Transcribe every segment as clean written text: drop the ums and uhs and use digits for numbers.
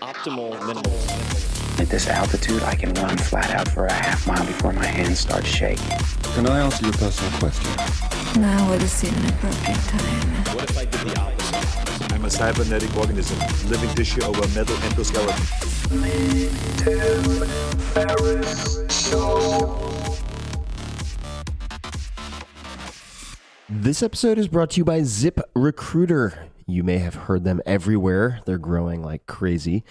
Optimal minimal. At this altitude, I can run flat out for a half mile before my hands start shaking. Can I ask you a personal question? Now would seem an appropriate time. What if I did the opposite? I'm a cybernetic organism, living tissue over metal endoskeleton. Ferris Show. This episode is brought to you by ZipRecruiter. You may have heard them everywhere. They're growing like crazy.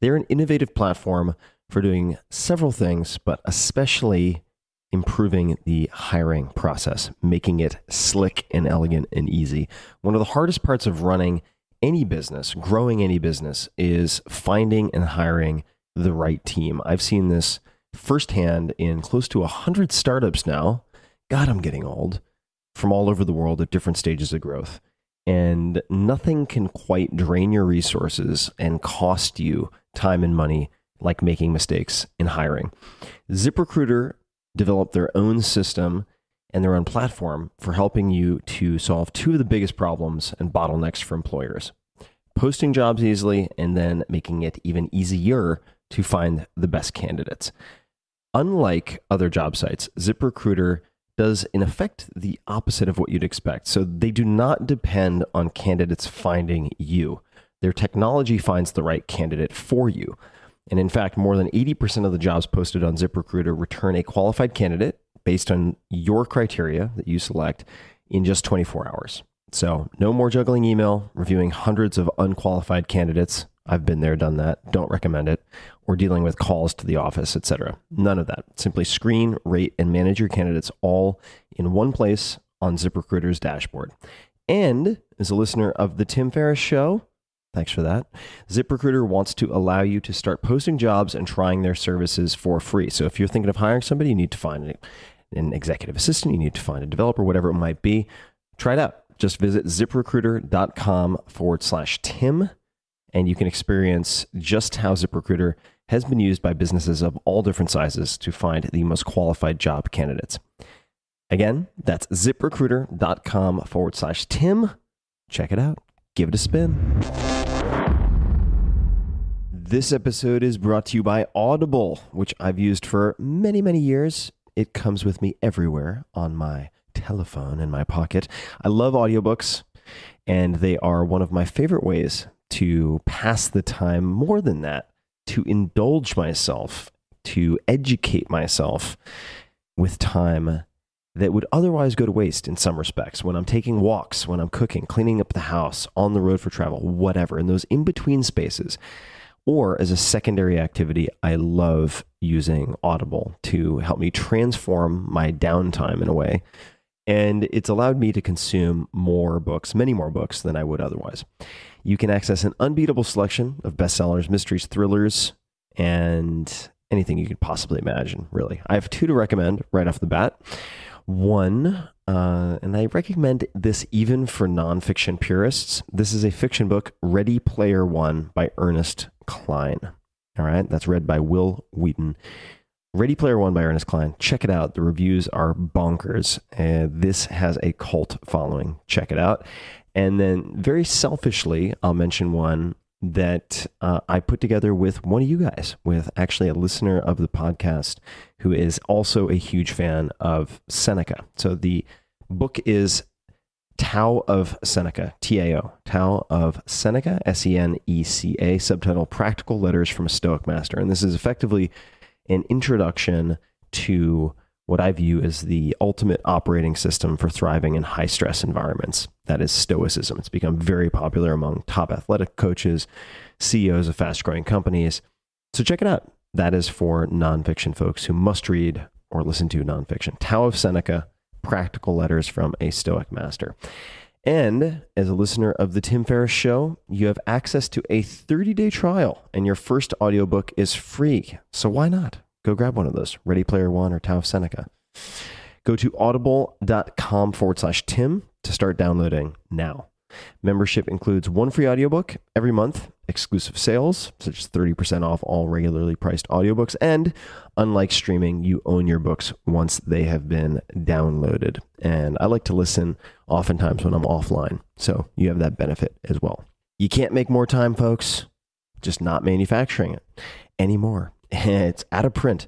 They're an innovative platform for doing several things, but especially improving the hiring process, making it slick and elegant and easy. One of the hardest parts of running any business, growing any business, is finding and hiring the right team. I've seen this firsthand in close to 100 startups now. God, I'm getting old. From all over the world at different stages of growth. And nothing can quite drain your resources and cost you time and money like making mistakes in hiring. ZipRecruiter developed their own system and their own platform for helping you to solve two of the biggest problems and bottlenecks for employers: posting jobs easily and then making it even easier to find the best candidates. Unlike other job sites, ZipRecruiter does in effect the opposite of what you'd expect. So they do not depend on candidates finding you. Their technology finds the right candidate for you. And in fact, more than 80% of the jobs posted on ZipRecruiter return a qualified candidate based on your criteria that you select in just 24 hours. So no more juggling email, reviewing hundreds of unqualified candidates. I've been there, done that. Don't recommend it. Or dealing with calls to the office, etc. None of that. Simply screen, rate, and manage your candidates all in one place on ZipRecruiter's dashboard. And as a listener of the Tim Ferriss Show, thanks for that, ZipRecruiter wants to allow you to start posting jobs and trying their services for free. So if you're thinking of hiring somebody, you need to find an executive assistant, you need to find a developer, whatever it might be. Try it out. Just visit ziprecruiter.com/Tim. And you can experience just how ZipRecruiter has been used by businesses of all different sizes to find the most qualified job candidates. Again, that's ziprecruiter.com/Tim. Check it out. Give it a spin. This episode is brought to you by Audible, which I've used for many, many years. It comes with me everywhere on my telephone in my pocket. I love audiobooks, and they are one of my favorite ways to pass the time. More than that, to indulge myself, to educate myself with time that would otherwise go to waste in some respects. When I'm taking walks, when I'm cooking, cleaning up the house, on the road for travel, whatever, in those in-between spaces, or as a secondary activity, I love using Audible to help me transform my downtime in a way. And it's allowed me to consume more books, many more books than I would otherwise. You can access an unbeatable selection of bestsellers, mysteries, thrillers, and anything you could possibly imagine, really. I have two to recommend right off the bat. One, and I recommend this even for nonfiction purists. This is a fiction book, Ready Player One by Ernest Cline. All right, that's read by Will Wheaton. Ready Player One by Ernest Cline. Check it out. The reviews are bonkers. This has a cult following. Check it out. And then very selfishly, I'll mention one that I put together with one of you guys, with actually a listener of the podcast who is also a huge fan of Seneca. So the book is Tao of Seneca, T-A-O, Tao of Seneca, S-E-N-E-C-A, subtitle Practical Letters from a Stoic Master. And this is effectively an introduction to what I view as the ultimate operating system for thriving in high-stress environments. That is Stoicism. It's become very popular among top athletic coaches, CEOs of fast-growing companies. So check it out. That is for nonfiction folks who must read or listen to nonfiction. Tao of Seneca, Practical Letters from a Stoic Master. And as a listener of the Tim Ferriss Show, you have access to a 30-day trial, and your first audiobook is free. So why not? Go grab one of those, Ready Player One or Tao of Seneca. Go to audible.com/Tim to start downloading now. Membership includes one free audiobook every month, exclusive sales, such as 30% off all regularly priced audiobooks, and unlike streaming, you own your books once they have been downloaded. And I like to listen oftentimes when I'm offline, so you have that benefit as well. You can't make more time, folks. just not manufacturing it anymore. It's out of print.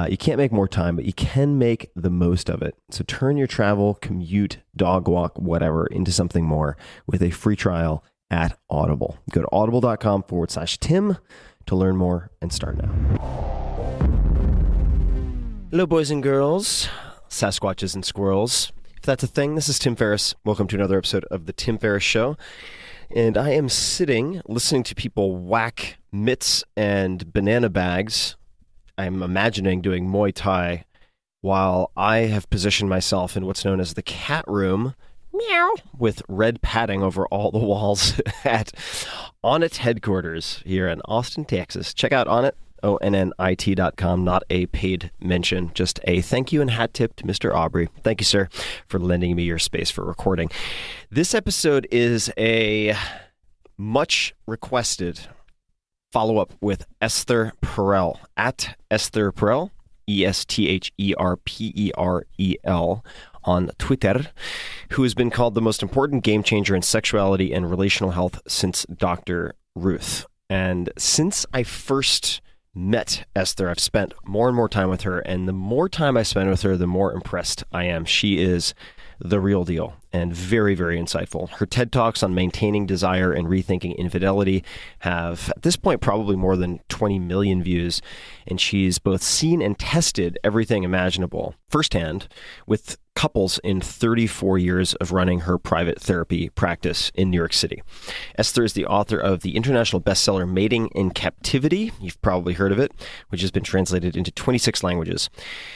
You can't make more time, but you can make the most of it. So turn your travel, commute, dog walk, whatever, into something more with a free trial at Audible. Go to audible.com/Tim to learn more and start now. Hello, boys and girls, Sasquatches and squirrels. If that's a thing, this is Tim Ferriss. Welcome to another episode of The Tim Ferriss Show. And I am sitting, listening to people whack mitts and banana bags. I'm imagining doing Muay Thai while I have positioned myself in what's known as the cat room, meow, with red padding over all the walls at Onnit headquarters here in Austin, Texas. Check out Onnit, ONNIT.com, not a paid mention, just a thank you and hat tip to Mr. Aubrey. Thank you, sir, for lending me your space for recording. This episode is a much requested follow-up with Esther Perel, at Esther Perel, ESTHERPEREL, on Twitter, who has been called the most important game changer in sexuality and relational health since Dr. Ruth. And since I first met Esther, I've spent more and more time with her, and the more time I spend with her, the more impressed I am. She is the real deal and very, very insightful. Her TED Talks on maintaining desire and rethinking infidelity have, at this point, probably more than 20 million views, and she's both seen and tested everything imaginable firsthand with couples in 34 years of running her private therapy practice in New York City. Esther is the author of the international bestseller Mating in Captivity. You've probably heard of it, which has been translated into 26 languages.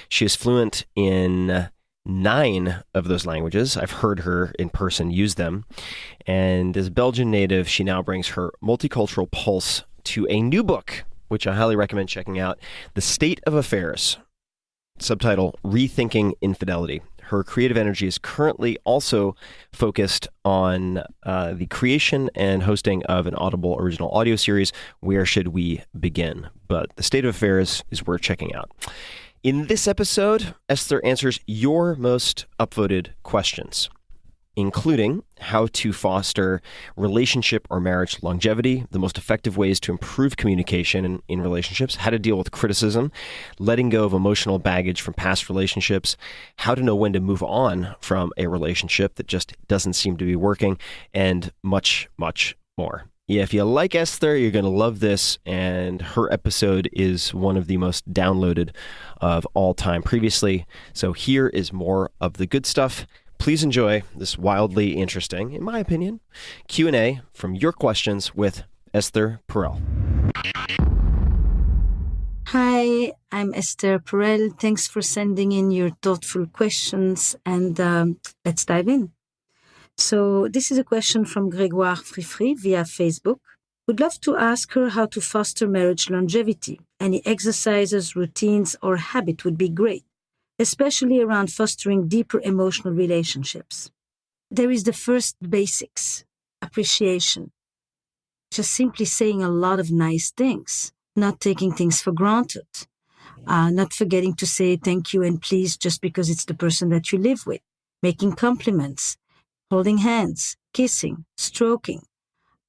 She is fluent in 9 of those languages. I've heard her in person use them. And as a Belgian native, she now brings her multicultural pulse to a new book, which I highly recommend checking out, The State of Affairs, subtitle Rethinking Infidelity. Her creative energy is currently also focused on the creation and hosting of an Audible original audio series, Where Should We Begin? But The State of Affairs is worth checking out. In this episode, Esther answers your most upvoted questions, including how to foster relationship or marriage longevity, the most effective ways to improve communication in relationships, how to deal with criticism, letting go of emotional baggage from past relationships, how to know when to move on from a relationship that just doesn't seem to be working, and much, much more. If you like Esther, you're going to love this, and her episode is one of the most downloaded of all time previously. So here is more of the good stuff. Please enjoy this wildly interesting, in my opinion, Q&A from your questions with Esther Perel. Hi, I'm Esther Perel. Thanks for sending in your thoughtful questions, and let's dive in. So this is a question from Grégoire Frifri via Facebook. Would love to ask her how to foster marriage longevity. Any exercises, routines, or habit would be great, especially around fostering deeper emotional relationships. There is the first basics, appreciation. Just simply saying a lot of nice things, not taking things for granted, not forgetting to say thank you and please just because it's the person that you live with, making compliments, holding hands, kissing, stroking,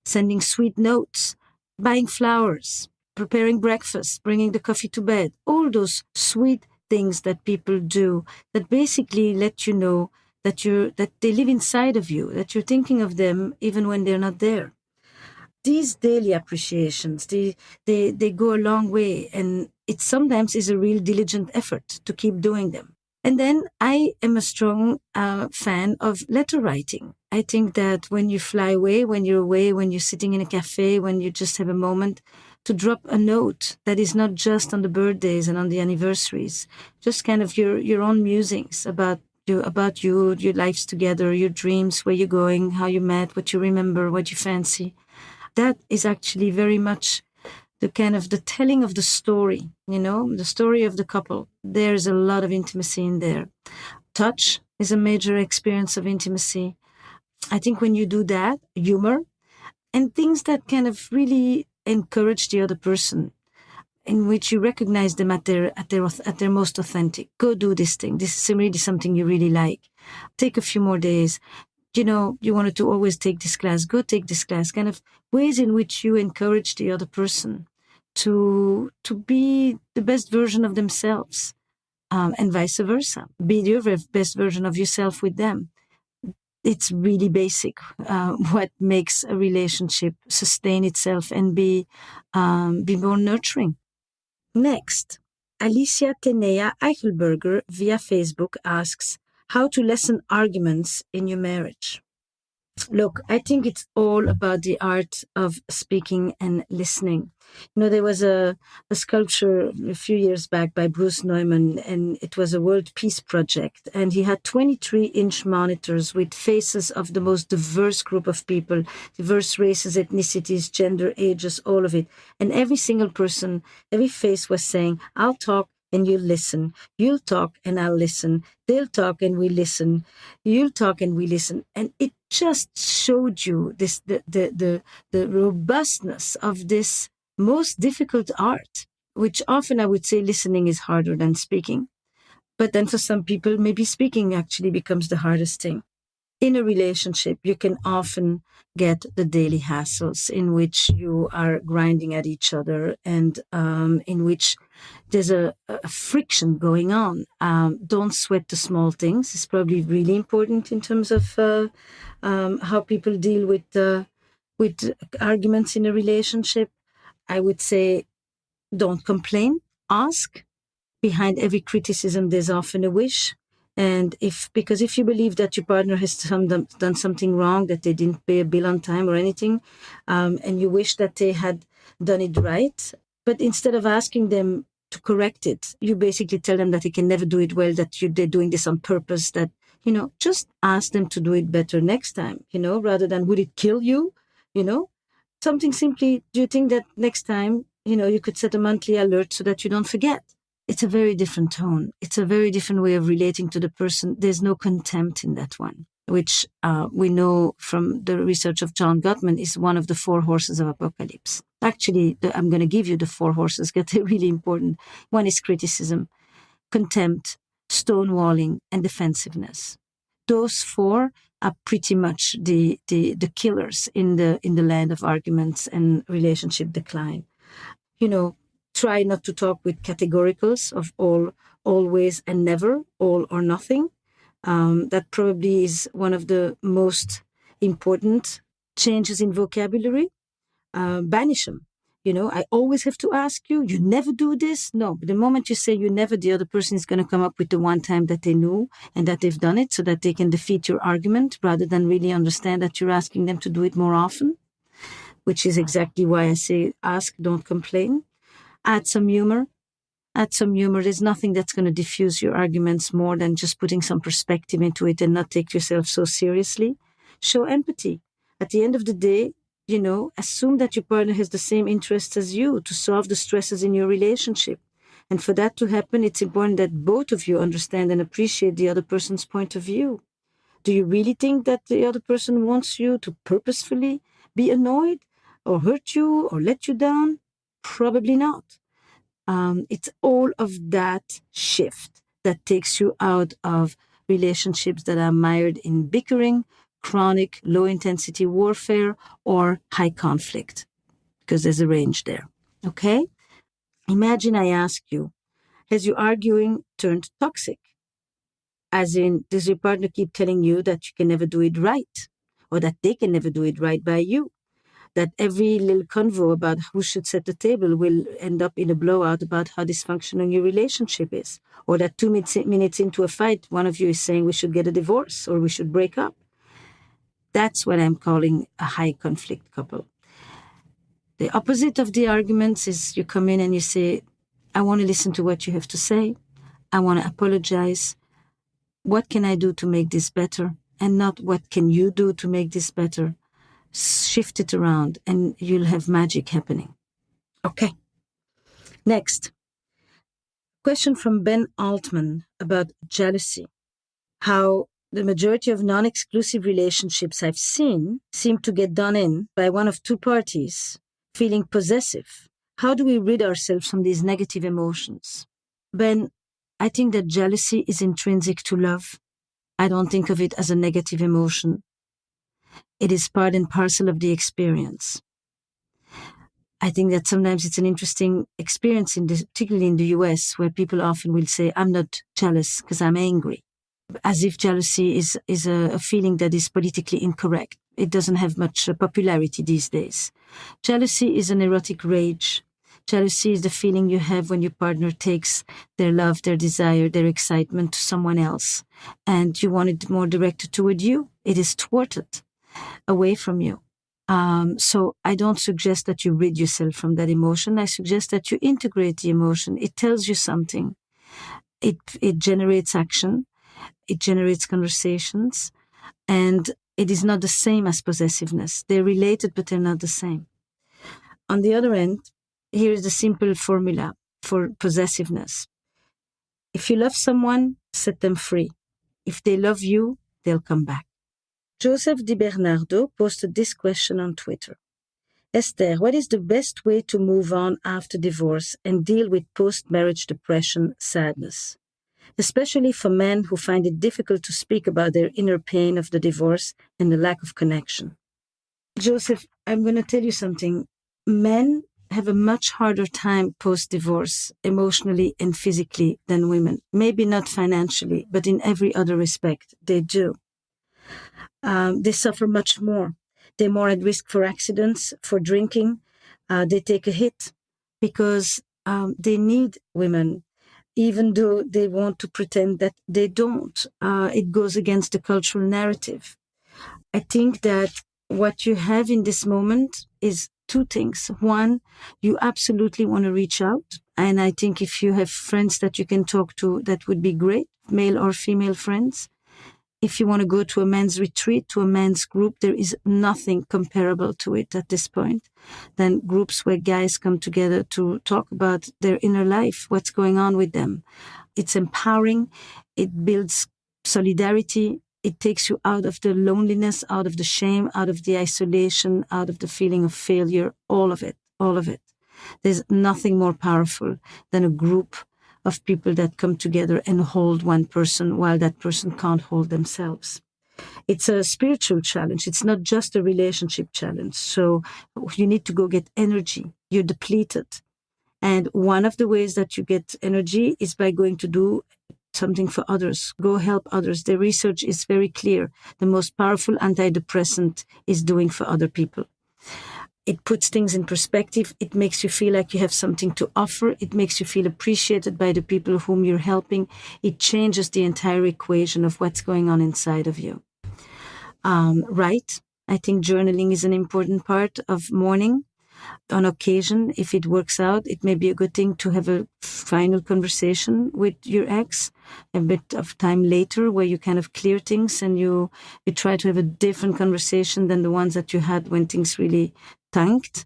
sending sweet notes, buying flowers, preparing breakfast, bringing the coffee to bed, all those sweet things that people do that basically let you know that they live inside of you, that you're thinking of them even when they're not there. These daily appreciations, they go a long way, and it sometimes is a real diligent effort to keep doing them. And then I am a strong fan of letter writing. I think that when you fly away, when you're sitting in a cafe, when you just have a moment to drop a note that is not just on the birthdays and on the anniversaries, just kind of your own musings about your lives together, your dreams, where you're going, how you met, what you remember, what you fancy. That is actually very much the kind of the telling of the story, the story of the couple. There's a lot of intimacy in there. Touch is a major experience of intimacy. I think when you do that, humor, and things that kind of really encourage the other person, in which you recognize them at their most authentic. Go do this thing. This is really something you really like. Take a few more days. you wanted to always take this class, go take this class, kind of ways in which you encourage the other person to be the best version of themselves, and vice versa. Be your best version of yourself with them. It's really basic, what makes a relationship sustain itself and be more nurturing. Next, Alicia Tenea Eichelberger via Facebook asks, how to lessen arguments in your marriage? Look, I think it's all about the art of speaking and listening. There was a sculpture a few years back by Bruce Neumann, and it was a World Peace Project. And he had 23-inch monitors with faces of the most diverse group of people, diverse races, ethnicities, gender, ages, all of it. And every single person, every face was saying, I'll talk and you'll listen. You'll talk and I'll listen. They'll talk and we listen. You'll talk and we listen. And it just showed you this the robustness of this most difficult art, which often I would say listening is harder than speaking. But then for some people, maybe speaking actually becomes the hardest thing. In a relationship, you can often get the daily hassles in which you are grinding at each other and in which there's a friction going on. Don't sweat the small things. It's probably really important in terms of how people deal with arguments in a relationship. I would say don't complain, ask. Behind every criticism, there's often a wish. And because if you believe that your partner has done something wrong, that they didn't pay a bill on time or anything, and you wish that they had done it right, but instead of asking them to correct it, you basically tell them that they can never do it well, that they're doing this on purpose, that, just ask them to do it better next time, rather than would it kill you, something simply, do you think that next time, you could set a monthly alert so that you don't forget? It's a very different tone. It's a very different way of relating to the person. There's no contempt in that one, which we know from the research of John Gottman is one of the 4 horses of apocalypse. Actually, I'm going to give you the 4 horses because they're really important. One is criticism, contempt, stonewalling, and defensiveness. Those 4 are pretty much the killers in the land of arguments and relationship decline. Try not to talk with categoricals of all, always, and never, all or nothing. That probably is one of the most important changes in vocabulary. Banish them. I always have to ask you, you never do this? No, but the moment you say you never, the other person is going to come up with the one time that they knew and that they've done it so that they can defeat your argument rather than really understand that you're asking them to do it more often, which is exactly why I say ask, don't complain. Add some humor. There's nothing that's going to diffuse your arguments more than just putting some perspective into it and not take yourself so seriously. Show empathy. At the end of the day, assume that your partner has the same interests as you to solve the stresses in your relationship. And for that to happen, it's important that both of you understand and appreciate the other person's point of view. Do you really think that the other person wants you to purposefully be annoyed or hurt you or let you down? Probably not. It's all of that shift that takes you out of relationships that are mired in bickering, chronic, low-intensity warfare, or high conflict, because there's a range there, okay? Imagine I ask you, has your arguing turned toxic? As in, does your partner keep telling you that you can never do it right, or that they can never do it right by you? That every little convo about who should set the table will end up in a blowout about how dysfunctional your relationship is. Or that 2 minutes into a fight, one of you is saying we should get a divorce or we should break up. That's what I'm calling a high conflict couple. The opposite of the arguments is you come in and you say, I want to listen to what you have to say. I want to apologize. What can I do to make this better? And not what can you do to make this better? Shift it around and you'll have magic happening. Okay. Next. Question from Ben Altman about jealousy. How the majority of non-exclusive relationships I've seen seem to get done in by one of 2 parties feeling possessive. How do we rid ourselves from these negative emotions? Ben, I think that jealousy is intrinsic to love. I don't think of it as a negative emotion. It is part and parcel of the experience. I think that sometimes it's an interesting experience, particularly in the US, where people often will say, I'm not jealous because I'm angry, as if jealousy is a feeling that is politically incorrect. It doesn't have much popularity these days. Jealousy is an erotic rage. Jealousy is the feeling you have when your partner takes their love, their desire, their excitement to someone else, and you want it more directed toward you. It is thwarted away from you. So I don't suggest that you rid yourself from that emotion. I suggest that you integrate the emotion. It tells you something. It generates action. It generates conversations. And it is not the same as possessiveness. They're related, but they're not the same. On the other end, here is the simple formula for possessiveness. If you love someone, set them free. If they love you, they'll come back. Joseph Di Bernardo posted this question on Twitter. Esther, what is the best way to move on after divorce and deal with post-marriage depression, sadness? Especially for men who find it difficult to speak about their inner pain of the divorce and the lack of connection. Joseph, I'm going to tell you something. Men have a much harder time post-divorce, emotionally and physically, than women. Maybe not financially, but in every other respect, they do. They suffer much more. They're more at risk for accidents, for drinking. They take a hit because they need women, even though they want to pretend that they don't. It goes against the cultural narrative. I think that what you have in this moment is two things. One, you absolutely want to reach out. And I think if you have friends that you can talk to, that would be great, male or female friends. If you want to go to a men's retreat, to a men's group, there is nothing comparable to it at this point than groups where guys come together to talk about their inner life, what's going on with them. It's empowering. It builds solidarity. It takes you out of the loneliness, out of the shame, out of the isolation, out of the feeling of failure, all of it, all of it. There's nothing more powerful than a group of people that come together and hold one person while that person can't hold themselves. It's a spiritual challenge. It's not just a relationship challenge. So you need to go get energy. You're depleted. And one of the ways that you get energy is by going to do something for others. Go help others. The research is very clear. The most powerful antidepressant is doing for other people. It puts things in perspective. It makes you feel like you have something to offer. It makes you feel appreciated by the people whom you're helping. It changes the entire equation of what's going on inside of you. Right. I think journaling is an important part of mourning. On occasion, if it works out, it may be a good thing to have a final conversation with your ex a bit of time later where you kind of clear things and you try to have a different conversation than the ones that you had when things really tanked.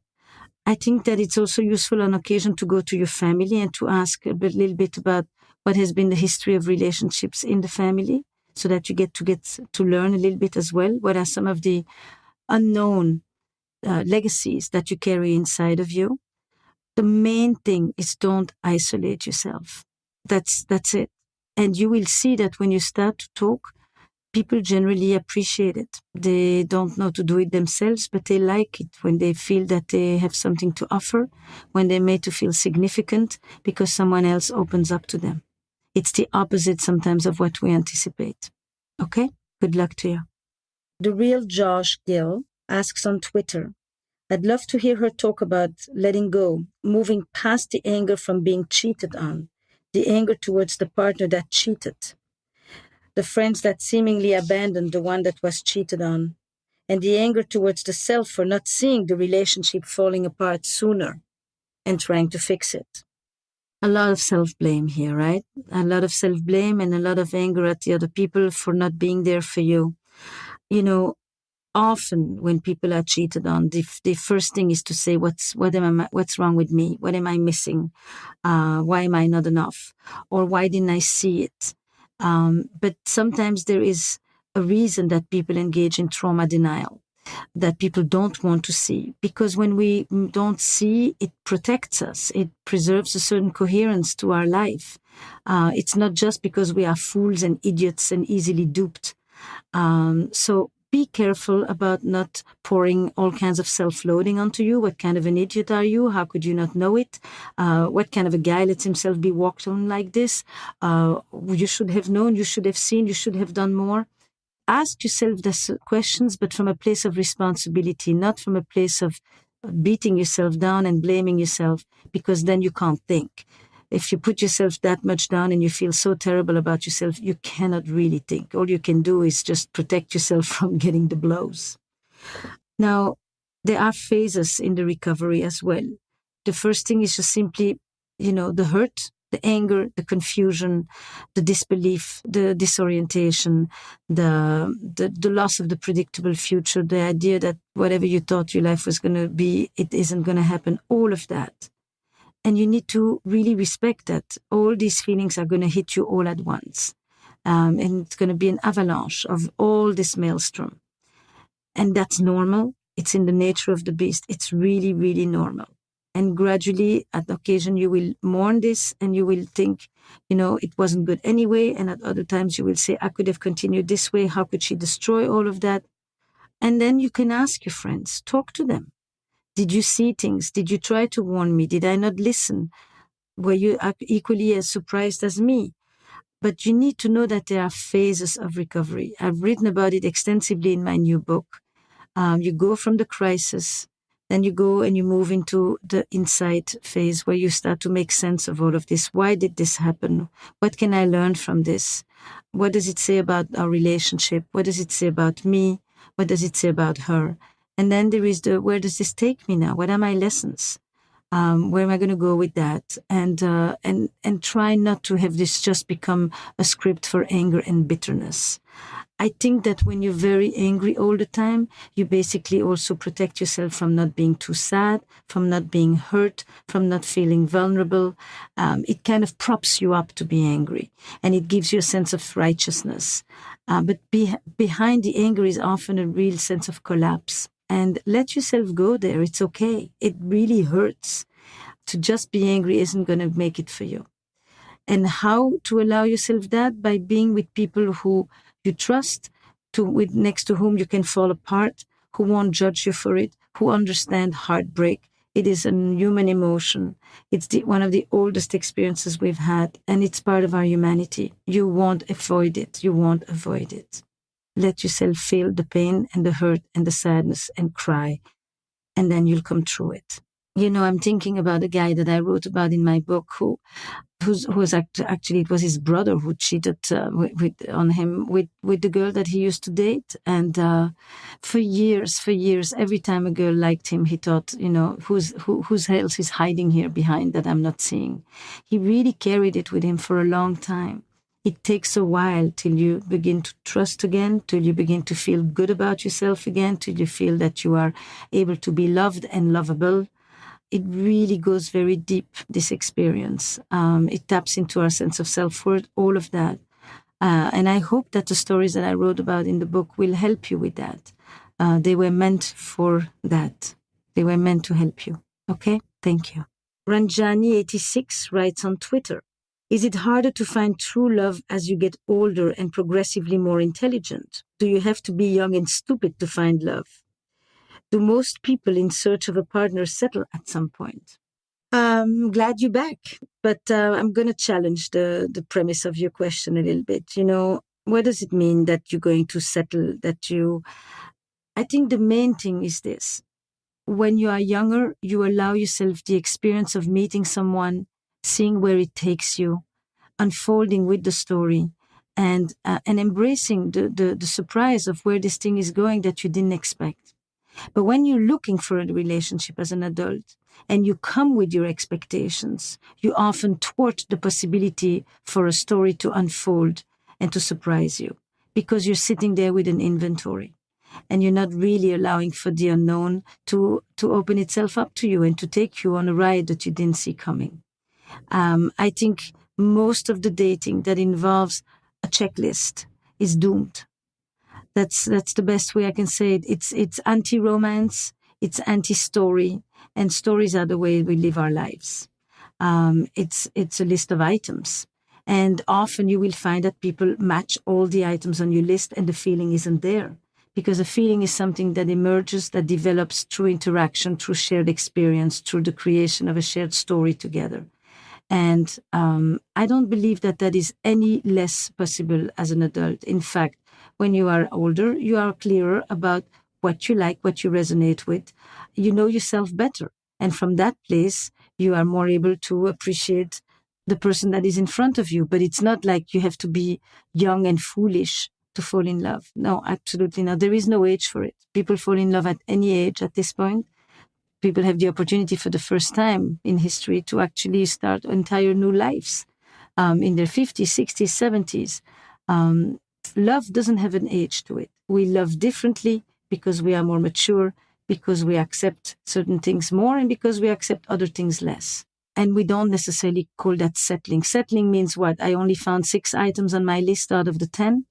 I think that it's also useful on occasion to go to your family and to ask a little bit about what has been the history of relationships in the family so that you get to learn a little bit as well. What are some of the unknown legacies that you carry inside of you? The main thing is don't isolate yourself. That's it. And you will see that when you start to talk, people generally appreciate it. They don't know to do it themselves, but they like it when they feel that they have something to offer, when they're made to feel significant because someone else opens up to them. It's the opposite sometimes of what we anticipate. Okay? Good luck to you. The real Josh Gill asks on Twitter, I'd love to hear her talk about letting go, moving past the anger from being cheated on, the anger towards the partner that cheated, the friends that seemingly abandoned the one that was cheated on, and the anger towards the self for not seeing the relationship falling apart sooner and trying to fix it. A lot of self-blame here, right? A lot of self-blame and a lot of anger at the other people for not being there for you. You know, often when people are cheated on, the first thing is to say, what's wrong with me? What am I missing? Why am I not enough? Or why didn't I see it? But sometimes there is a reason that people engage in trauma denial, that people don't want to see. Because when we don't see, it protects us. It preserves a certain coherence to our life. It's not just because we are fools and idiots and easily duped. So be careful about not pouring all kinds of self-loathing onto you. What kind of an idiot are you? How could you not know it? What kind of a guy lets himself be walked on like this? You should have known, you should have seen, you should have done more. Ask yourself these questions, but from a place of responsibility, not from a place of beating yourself down and blaming yourself, because then you can't think. If you put yourself that much down and you feel so terrible about yourself, you cannot really think. All you can do is just protect yourself from getting the blows. Now, there are phases in the recovery as well. The first thing is just simply, the hurt, the anger, the confusion, the disbelief, the disorientation, the loss of the predictable future, the idea that whatever you thought your life was going to be, it isn't going to happen, all of that. And you need to really respect that all these feelings are going to hit you all at once. And it's going to be an avalanche of all this maelstrom. And that's normal. It's in the nature of the beast. It's really, really normal. And gradually, at occasion, you will mourn this and you will think, it wasn't good anyway. And at other times, you will say, I could have continued this way. How could she destroy all of that? And then you can ask your friends, talk to them. Did you see things? Did you try to warn me? Did I not listen? Were you equally as surprised as me? But you need to know that there are phases of recovery. I've written about it extensively in my new book. You go from the crisis, then you go and you move into the insight phase where you start to make sense of all of this. Why did this happen? What can I learn from this? What does it say about our relationship? What does it say about me? What does it say about her? And then there is where does this take me now? What are my lessons? Where am I going to go with that? And try not to have this just become a script for anger and bitterness. I think that when you're very angry all the time, you basically also protect yourself from not being too sad, from not being hurt, from not feeling vulnerable. It kind of props you up to be angry, and it gives you a sense of righteousness. But behind the anger is often a real sense of collapse. And let yourself go there. It's okay. It really hurts. To just be angry isn't going to make it for you. And how to allow yourself that? By being with people who you trust, next to whom you can fall apart, who won't judge you for it, who understand heartbreak. It is a human emotion. It's one of the oldest experiences we've had, and it's part of our humanity. You won't avoid it. You won't avoid it. Let yourself feel the pain and the hurt and the sadness and cry, and then you'll come through it. I'm thinking about a guy that I wrote about in my book who was actually, it was his brother who cheated on him with the girl that he used to date. And for years, every time a girl liked him, he thought, whose else is hiding here behind that I'm not seeing? He really carried it with him for a long time. It takes a while till you begin to trust again, till you begin to feel good about yourself again, till you feel that you are able to be loved and lovable. It really goes very deep, this experience. It taps into our sense of self-worth, all of that. And I hope that the stories that I wrote about in the book will help you with that. They were meant for that. They were meant to help you. Okay? Thank you. Ranjani86 writes on Twitter, is it harder to find true love as you get older and progressively more intelligent? Do you have to be young and stupid to find love? Do most people in search of a partner settle at some point? I'm glad you're back, but I'm going to challenge the premise of your question a little bit. What does it mean that you're going to settle, I think the main thing is this. When you are younger, you allow yourself the experience of meeting someone, seeing where it takes you, unfolding with the story, and embracing the surprise of where this thing is going that you didn't expect. But when you're looking for a relationship as an adult and you come with your expectations, you often thwart the possibility for a story to unfold and to surprise you because you're sitting there with an inventory and you're not really allowing for the unknown to open itself up to you and to take you on a ride that you didn't see coming. I think most of the dating that involves a checklist is doomed. That's the best way I can say it. It's anti-romance, it's anti-story, and stories are the way we live our lives. It's a list of items. And often you will find that people match all the items on your list and the feeling isn't there because a feeling is something that emerges, that develops through interaction, through shared experience, through the creation of a shared story together. And I don't believe that that is any less possible as an adult. In fact, when you are older, you are clearer about what you like, what you resonate with. You know yourself better. And from that place, you are more able to appreciate the person that is in front of you. But it's not like you have to be young and foolish to fall in love. No, absolutely not. There is no age for it. People fall in love at any age at this point. People have the opportunity for the first time in history to actually start entire new lives in their 50s, 60s, 70s. Love doesn't have an age to it. We love differently because we are more mature, because we accept certain things more, and because we accept other things less. And we don't necessarily call that settling. Settling means what? I only found 6 items on my list out of the 10.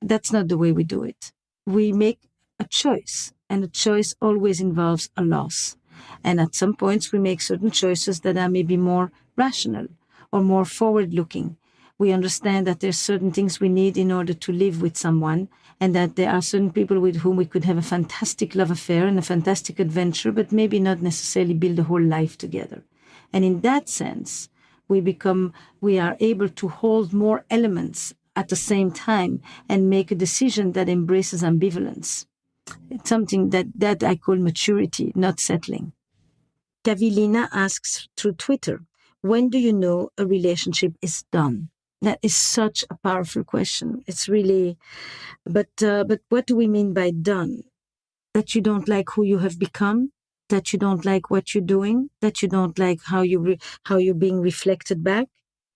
That's not the way we do it. We make a choice, and a choice always involves a loss. And at some points, we make certain choices that are maybe more rational or more forward-looking. We understand that there's certain things we need in order to live with someone, and that there are certain people with whom we could have a fantastic love affair and a fantastic adventure, but maybe not necessarily build a whole life together. And in that sense, we are able to hold more elements at the same time and make a decision that embraces ambivalence. It's something that I call maturity, not settling. Kavilina asks through Twitter, when do you know a relationship is done? That is such a powerful question. It's really, but what do we mean by done? That you don't like who you have become, that you don't like what you're doing, that you don't like how you're being reflected back,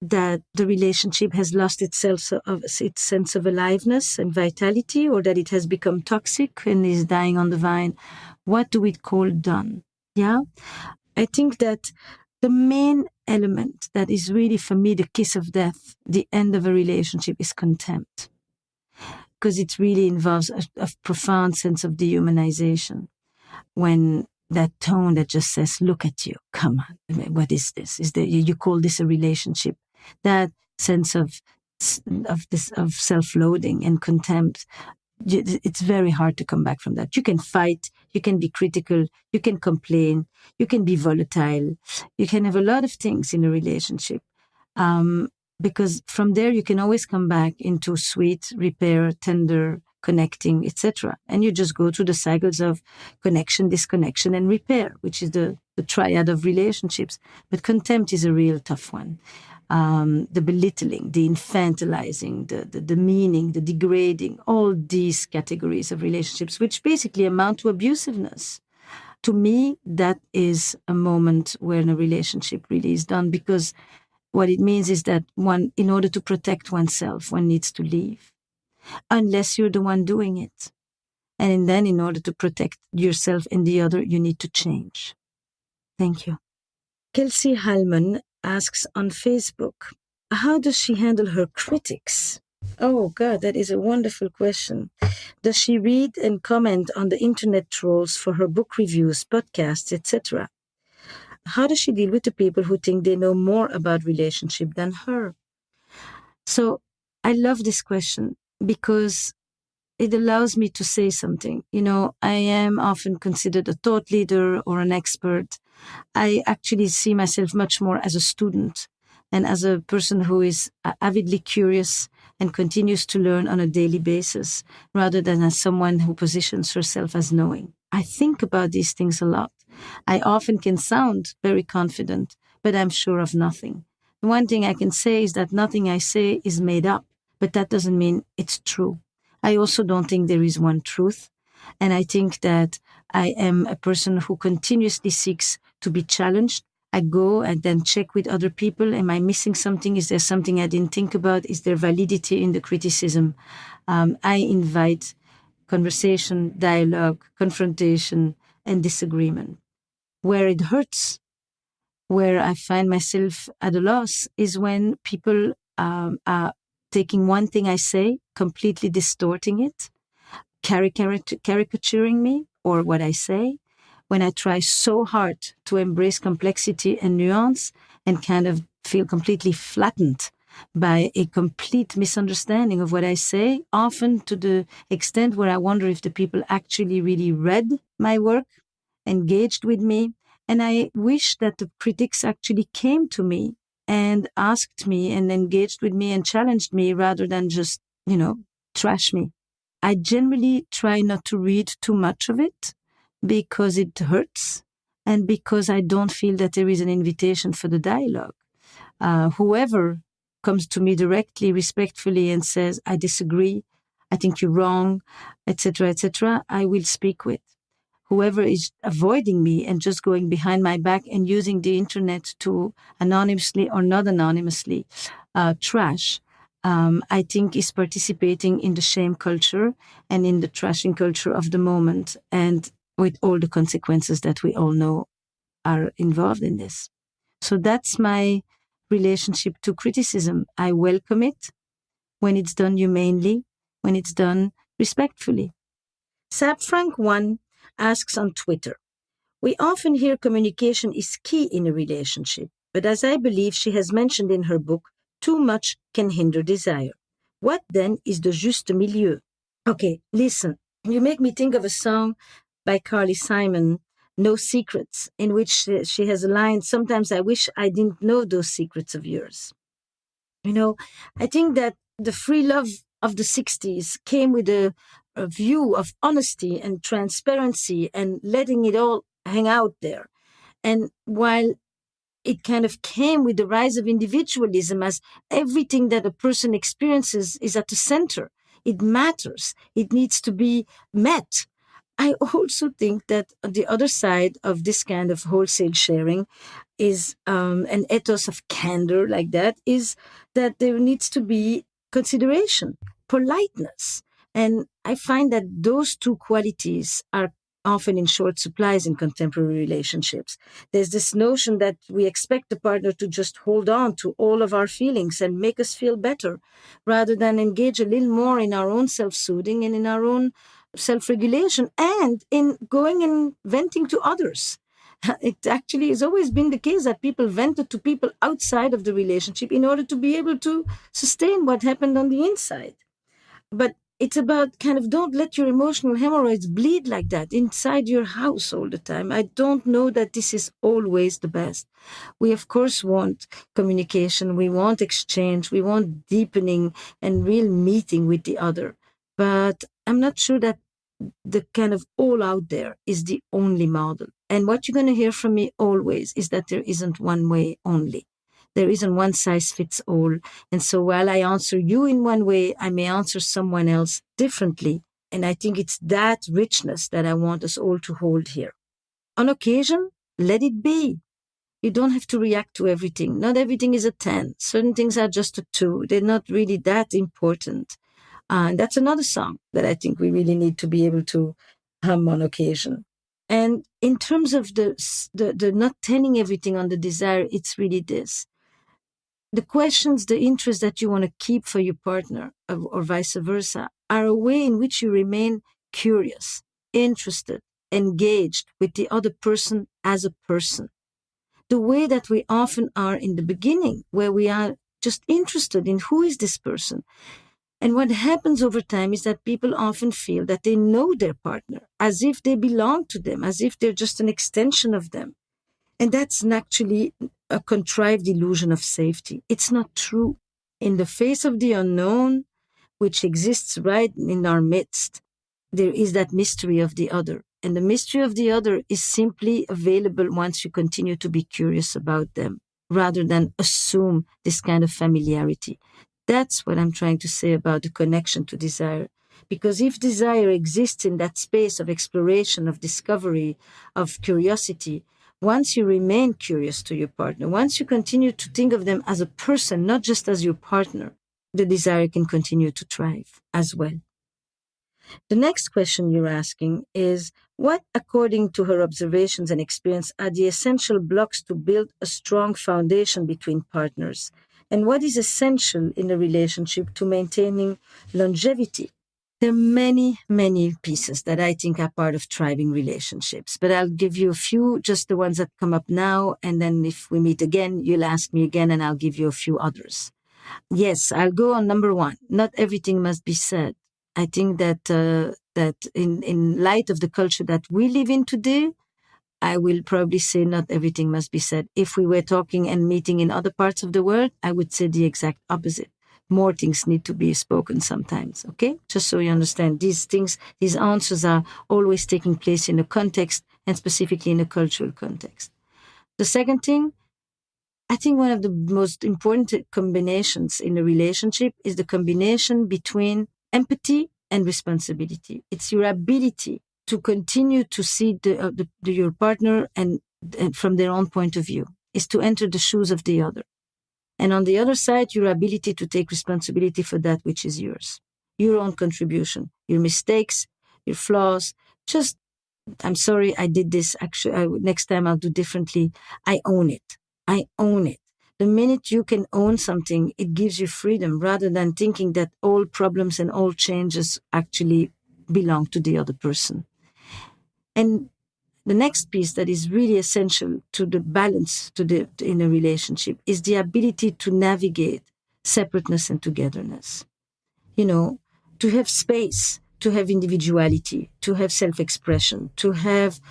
that the relationship has lost its sense of aliveness and vitality, or that it has become toxic and is dying on the vine. What do we call done? Yeah, I think that the main element that is really, for me, the kiss of death, the end of a relationship, is contempt. Because it really involves a profound sense of dehumanization. When that tone that just says, look at you, come on, what is this? You call this a relationship? That sense of self-loathing and contempt, it's very hard to come back from that. You can fight, you can be critical, you can complain, you can be volatile, you can have a lot of things in a relationship. Because from there you can always come back into sweet, repair, tender, connecting, etc. And you just go through the cycles of connection, disconnection, and repair, which is the triad of relationships. But contempt is a real tough one. The belittling, the infantilizing, the demeaning, the degrading, all these categories of relationships, which basically amount to abusiveness. To me, that is a moment when a relationship really is done, because what it means is that one, in order to protect oneself, one needs to leave, unless you're the one doing it. And then in order to protect yourself and the other, you need to change. Thank you. Kelsey Hallman asks on Facebook, how does she handle her critics? Oh God, that is a wonderful question. Does she read and comment on the internet trolls for her book reviews, podcasts, etc.? How does she deal with the people who think they know more about relationship than her? So I love this question because it allows me to say something. You know, I am often considered a thought leader or an expert. I actually see myself much more as a student and as a person who is avidly curious and continues to learn on a daily basis, rather than as someone who positions herself as knowing. I think about these things a lot. I often can sound very confident, but I'm sure of nothing. The one thing I can say is that nothing I say is made up, but that doesn't mean it's true. I also don't think there is one truth. And I think that I am a person who continuously seeks to be challenged. I go and then check with other people. Am I missing something? Is there something I didn't think about? Is there validity in the criticism? I invite conversation, dialogue, confrontation, and disagreement. Where it hurts, where I find myself at a loss, is when people are taking one thing I say, completely distorting it, caricaturing me or what I say, when I try so hard to embrace complexity and nuance and kind of feel completely flattened by a complete misunderstanding of what I say, often to the extent where I wonder if the people actually really read my work, engaged with me. And I wish that the critics actually came to me and asked me and engaged with me and challenged me rather than just, trash me. I generally try not to read too much of it because it hurts and because I don't feel that there is an invitation for the dialogue. Whoever comes to me directly, respectfully, and says, I disagree, I think you're wrong, etc., I will speak with. Whoever is avoiding me and just going behind my back and using the internet to anonymously or not anonymously trash, I think is participating in the shame culture and in the trashing culture of the moment, and with all the consequences that we all know are involved in this. So that's my relationship to criticism. I welcome it when it's done humanely, when it's done respectfully. SabFrank1 asks on Twitter, we often hear communication is key in a relationship, but as I believe she has mentioned in her book, too much can hinder desire. What then is the juste milieu? Okay, listen, you make me think of a song by Carly Simon, No Secrets, in which she has a line, sometimes I wish I didn't know those secrets of yours. I think that the free love of the 60s came with a view of honesty and transparency and letting it all hang out there. And while it kind of came with the rise of individualism, as everything that a person experiences is at the center, it matters, it needs to be met. I also think that the other side of this kind of wholesale sharing is an ethos of candor like that, is that there needs to be consideration, politeness. And I find that those two qualities are often in short supplies in contemporary relationships. There's this notion that we expect the partner to just hold on to all of our feelings and make us feel better, rather than engage a little more in our own self-soothing and in our own self-regulation and in going and venting to others. It actually has always been the case that people vented to people outside of the relationship in order to be able to sustain what happened on the inside. But it's about kind of don't let your emotional hemorrhoids bleed like that inside your house all the time. I don't know that this is always the best. We, of course, want communication. We want exchange. We want deepening and real meeting with the other. But I'm not sure that the kind of all out there is the only model. And what you're going to hear from me always is that there isn't one way only. There isn't one size fits all. And so while I answer you in one way, I may answer someone else differently. And I think it's that richness that I want us all to hold here. On occasion, let it be. You don't have to react to everything. Not everything is a 10. Certain things are just a 2. They're not really that important. And that's another song that I think we really need to be able to hum on occasion. And in terms of the not telling everything on the desire, it's really this. The questions, the interests that you want to keep for your partner or vice versa are a way in which you remain curious, interested, engaged with the other person as a person. The way that we often are in the beginning, where we are just interested in who is this person. And what happens over time is that people often feel that they know their partner, as if they belong to them, as if they're just an extension of them. And that's actually a contrived illusion of safety. It's not true. In the face of the unknown, which exists right in our midst, there is that mystery of the other. And the mystery of the other is simply available once you continue to be curious about them, rather than assume this kind of familiarity. That's what I'm trying to say about the connection to desire. Because if desire exists in that space of exploration, of discovery, of curiosity, once you remain curious to your partner, once you continue to think of them as a person, not just as your partner, the desire can continue to thrive as well. The next question you're asking is, what, according to her observations and experience, are the essential blocks to build a strong foundation between partners? And what is essential in a relationship to maintaining longevity? There are many, many pieces that I think are part of thriving relationships, but I'll give you a few, just the ones that come up now, and then if we meet again, you'll ask me again, and I'll give you a few others. Yes, I'll go on number one. Not everything must be said. I think that in light of the culture that we live in today, I will probably say not everything must be said. If we were talking and meeting in other parts of the world, I would say the exact opposite. More things need to be spoken sometimes, okay? Just so you understand, these things, these answers are always taking place in a context and specifically in a cultural context. The second thing, I think one of the most important combinations in a relationship is the combination between empathy and responsibility. It's your ability to continue to see your partner and from their own point of view, is to enter the shoes of the other. And on the other side, your ability to take responsibility for that which is yours, your own contribution, your mistakes, your flaws. Just, I'm sorry, I did this. Actually, next time I'll do differently. I own it. I own it. The minute you can own something, it gives you freedom rather than thinking that all problems and all changes actually belong to the other person. And the next piece that is really essential to the balance in a relationship is the ability to navigate separateness and togetherness. You know, to have space, to have individuality, to have self-expression, to have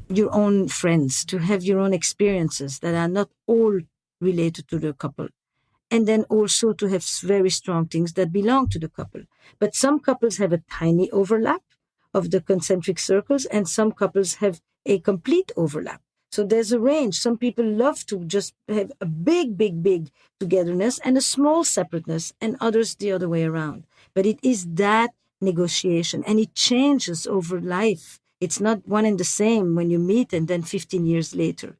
your own friends, to have your own experiences that are not all related to the couple. And then also to have very strong things that belong to the couple. But some couples have a tiny overlap of the concentric circles, and some couples have a complete overlap. So there's a range. Some people love to just have a big, big, big togetherness and a small separateness, and others the other way around. But it is that negotiation, and it changes over life. It's not one and the same when you meet and then 15 years later.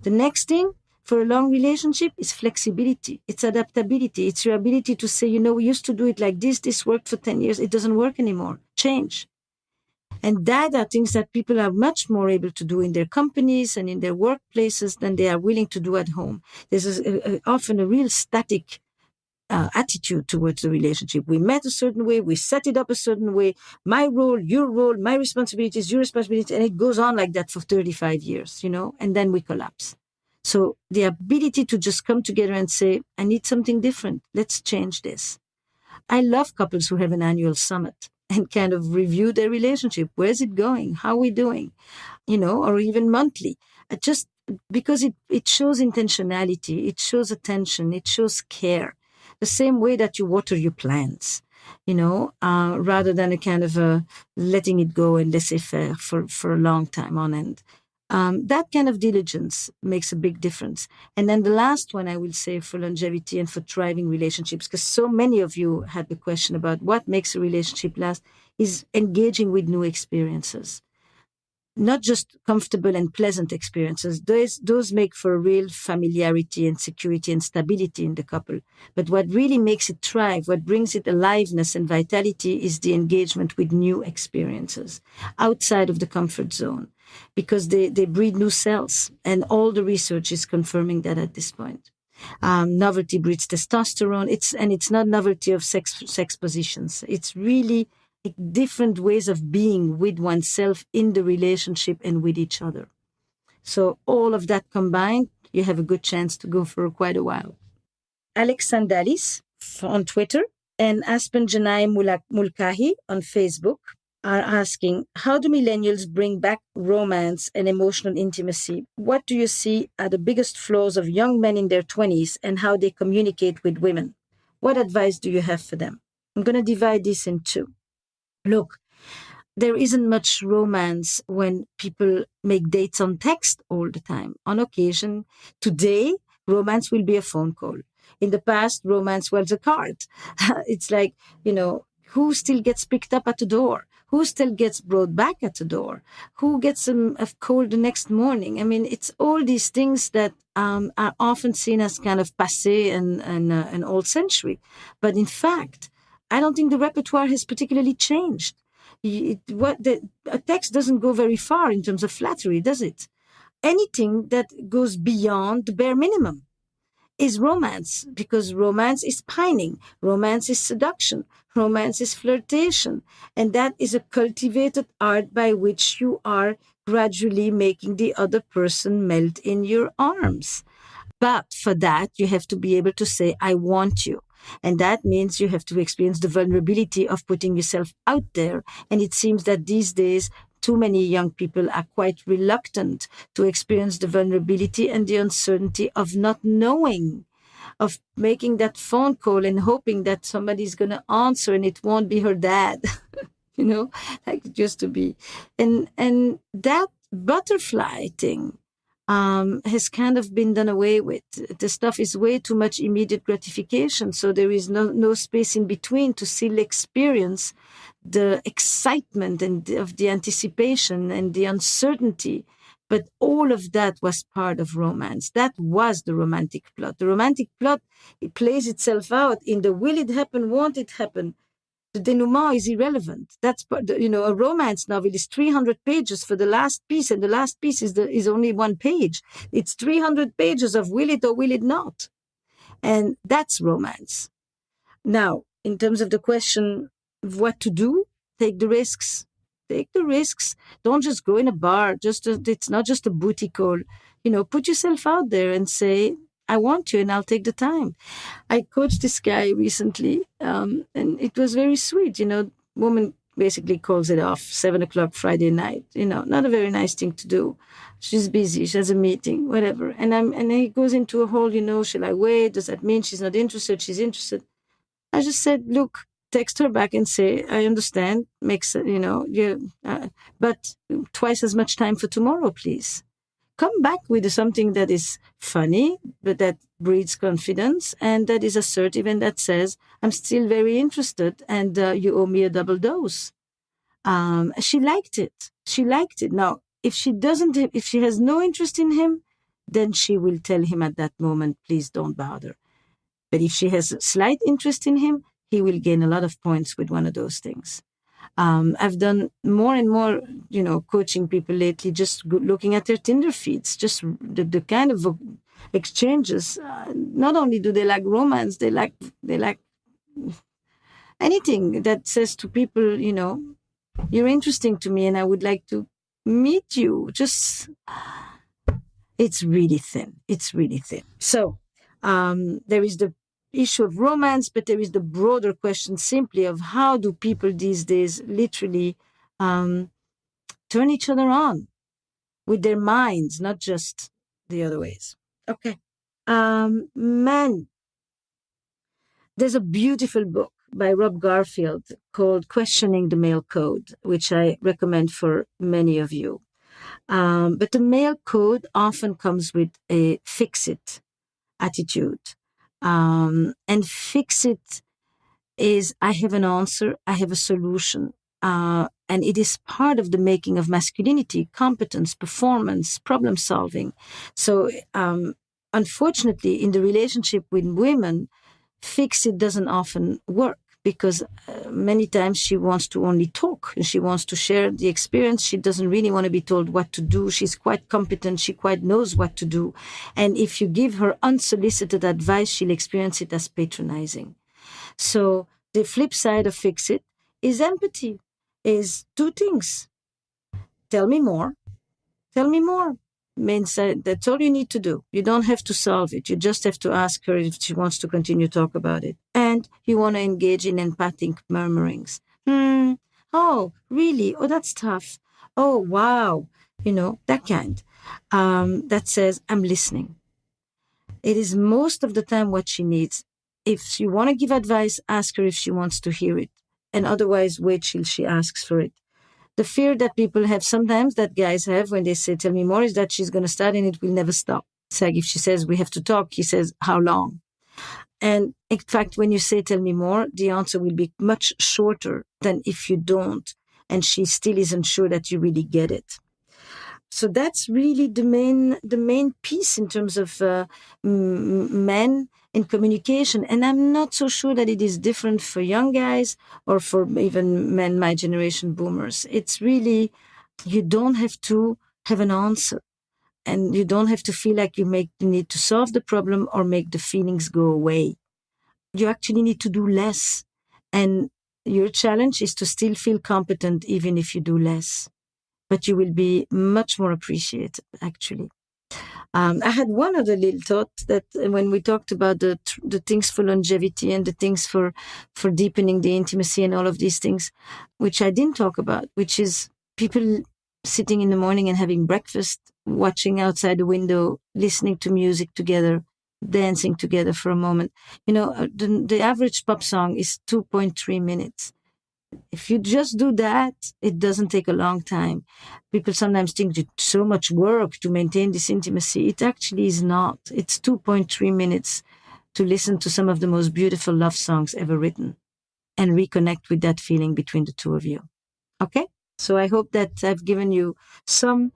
The next thing for a long relationship is flexibility. It's adaptability. It's your ability to say, we used to do it like this. This worked for 10 years. It doesn't work anymore. Change. And that are things that people are much more able to do in their companies and in their workplaces than they are willing to do at home. There's often a real static attitude towards the relationship. We met a certain way, we set it up a certain way, my role, your role, my responsibility is your responsibility, and it goes on like that for 35 years, and then we collapse. So the ability to just come together and say, I need something different, let's change this. I love couples who have an annual summit and kind of review their relationship. Where's it going? How are we doing? Or even monthly. Just because it shows intentionality, it shows attention, it shows care. The same way that you water your plants, rather than a kind of letting it go and laissez-faire for a long time on end. That kind of diligence makes a big difference. And then the last one I will say for longevity and for thriving relationships, because so many of you had the question about what makes a relationship last, is engaging with new experiences. Not just comfortable and pleasant experiences. Those make for a real familiarity and security and stability in the couple. But what really makes it thrive, what brings it aliveness and vitality, is the engagement with new experiences outside of the comfort zone, because they breed new cells. And all the research is confirming that at this point. Novelty breeds testosterone. It's not novelty of sex positions. It's really different ways of being with oneself in the relationship and with each other. So all of that combined, you have a good chance to go for quite a while. Alex Sandalis on Twitter and Aspen Janai Mulkahi on Facebook are asking, how do millennials bring back romance and emotional intimacy? What do you see are the biggest flaws of young men in their 20s and how they communicate with women? What advice do you have for them? I'm going to divide this in two. Look, there isn't much romance when people make dates on text all the time. On occasion, today, romance will be a phone call. In the past, romance was a card. It's like, who still gets picked up at the door? Who still gets brought back at the door? Who gets a call the next morning? I mean, it's all these things that are often seen as kind of passé and old century. But in fact, I don't think the repertoire has particularly changed. A text doesn't go very far in terms of flattery, does it? Anything that goes beyond the bare minimum is romance, because romance is pining, romance is seduction, romance is flirtation, and that is a cultivated art by which you are gradually making the other person melt in your arms. But for that, you have to be able to say, I want you. And that means you have to experience the vulnerability of putting yourself out there. And it seems that these days, too many young people are quite reluctant to experience the vulnerability and the uncertainty of not knowing, of making that phone call and hoping that somebody's going to answer and it won't be her dad, like it used to be. And that butterfly thing has kind of been done away with. The stuff is way too much immediate gratification. So there is no space in between to still experience the excitement and of the anticipation and the uncertainty. But all of that was part of romance. That was the romantic plot. The romantic plot, it plays itself out in the will it happen, won't it happen? The denouement is irrelevant. That's, a romance novel is 300 pages for the last piece, and the last piece is only one page. It's 300 pages of will it or will it not? And that's romance. Now, in terms of the question of what to do, take the risks. Take the risks. Don't just go in a bar. It's not just a booty call. Put yourself out there and say, I want you and I'll take the time. I coached this guy recently, and it was very sweet. Woman basically calls it off 7:00 Friday night. Not a very nice thing to do. She's busy. She has a meeting, whatever. And he goes into a whole, shall I wait? Does that mean she's not interested? She's interested. I just said, look, text her back and say, I understand, but twice as much time for tomorrow, please. Come back with something that is funny, but that breeds confidence and that is assertive and that says, I'm still very interested and you owe me a double dose. She liked it. Now, if she has no interest in him, then she will tell him at that moment, please don't bother. But if she has a slight interest in him, he will gain a lot of points with one of those things. I've done more and more, coaching people lately, just looking at their Tinder feeds, just the kind of exchanges. Not only do they like romance, they like anything that says to people, you're interesting to me and I would like to meet you. It's really thin. So there is the issue of romance, but there is the broader question simply of how do people these days literally turn each other on with their minds, not just the other ways. Okay. Men. There's a beautiful book by Rob Garfield called Questioning the Male Code, which I recommend for many of you. But the male code often comes with a fix-it attitude. And fix it is, I have an answer, I have a solution. And it is part of the making of masculinity, competence, performance, problem solving. So, unfortunately, in the relationship with women, fix it doesn't often work because many times she wants to only talk and she wants to share the experience. She doesn't really want to be told what to do. She's quite competent. She quite knows what to do. And if you give her unsolicited advice, she'll experience it as patronizing. So the flip side of fix it is empathy, is two things. Tell me more. Means that's all you need to do. You don't have to solve it. You just have to ask her if she wants to continue to talk about it. And you want to engage in empathic murmurings. Oh, really? Oh, that's tough. Oh, wow. That kind. That says, I'm listening. It is most of the time what she needs. If you want to give advice, ask her if she wants to hear it. And otherwise, wait till she asks for it. The fear that people have sometimes, that guys have when they say, tell me more, is that she's going to start and it will never stop. It's like if she says, we have to talk, he says, how long? And in fact, when you say, tell me more, the answer will be much shorter than if you don't. And she still isn't sure that you really get it. So that's really the main piece in terms of men in communication. And I'm not so sure that it is different for young guys or for even men, my generation boomers. It's really, you don't have to have an answer. And you don't have to feel like you need to solve the problem or make the feelings go away. You actually need to do less. And your challenge is to still feel competent even if you do less. But you will be much more appreciated, actually. I had one other little thought that when we talked about the things for longevity and the things for deepening the intimacy and all of these things, which I didn't talk about, which is people sitting in the morning and having breakfast, watching outside the window, listening to music together, dancing together for a moment. The average pop song is 2.3 minutes. If you just do that, it doesn't take a long time. People sometimes think it's so much work to maintain this intimacy. It actually is not. It's 2.3 minutes to listen to some of the most beautiful love songs ever written and reconnect with that feeling between the two of you. Okay? So I hope that I've given you some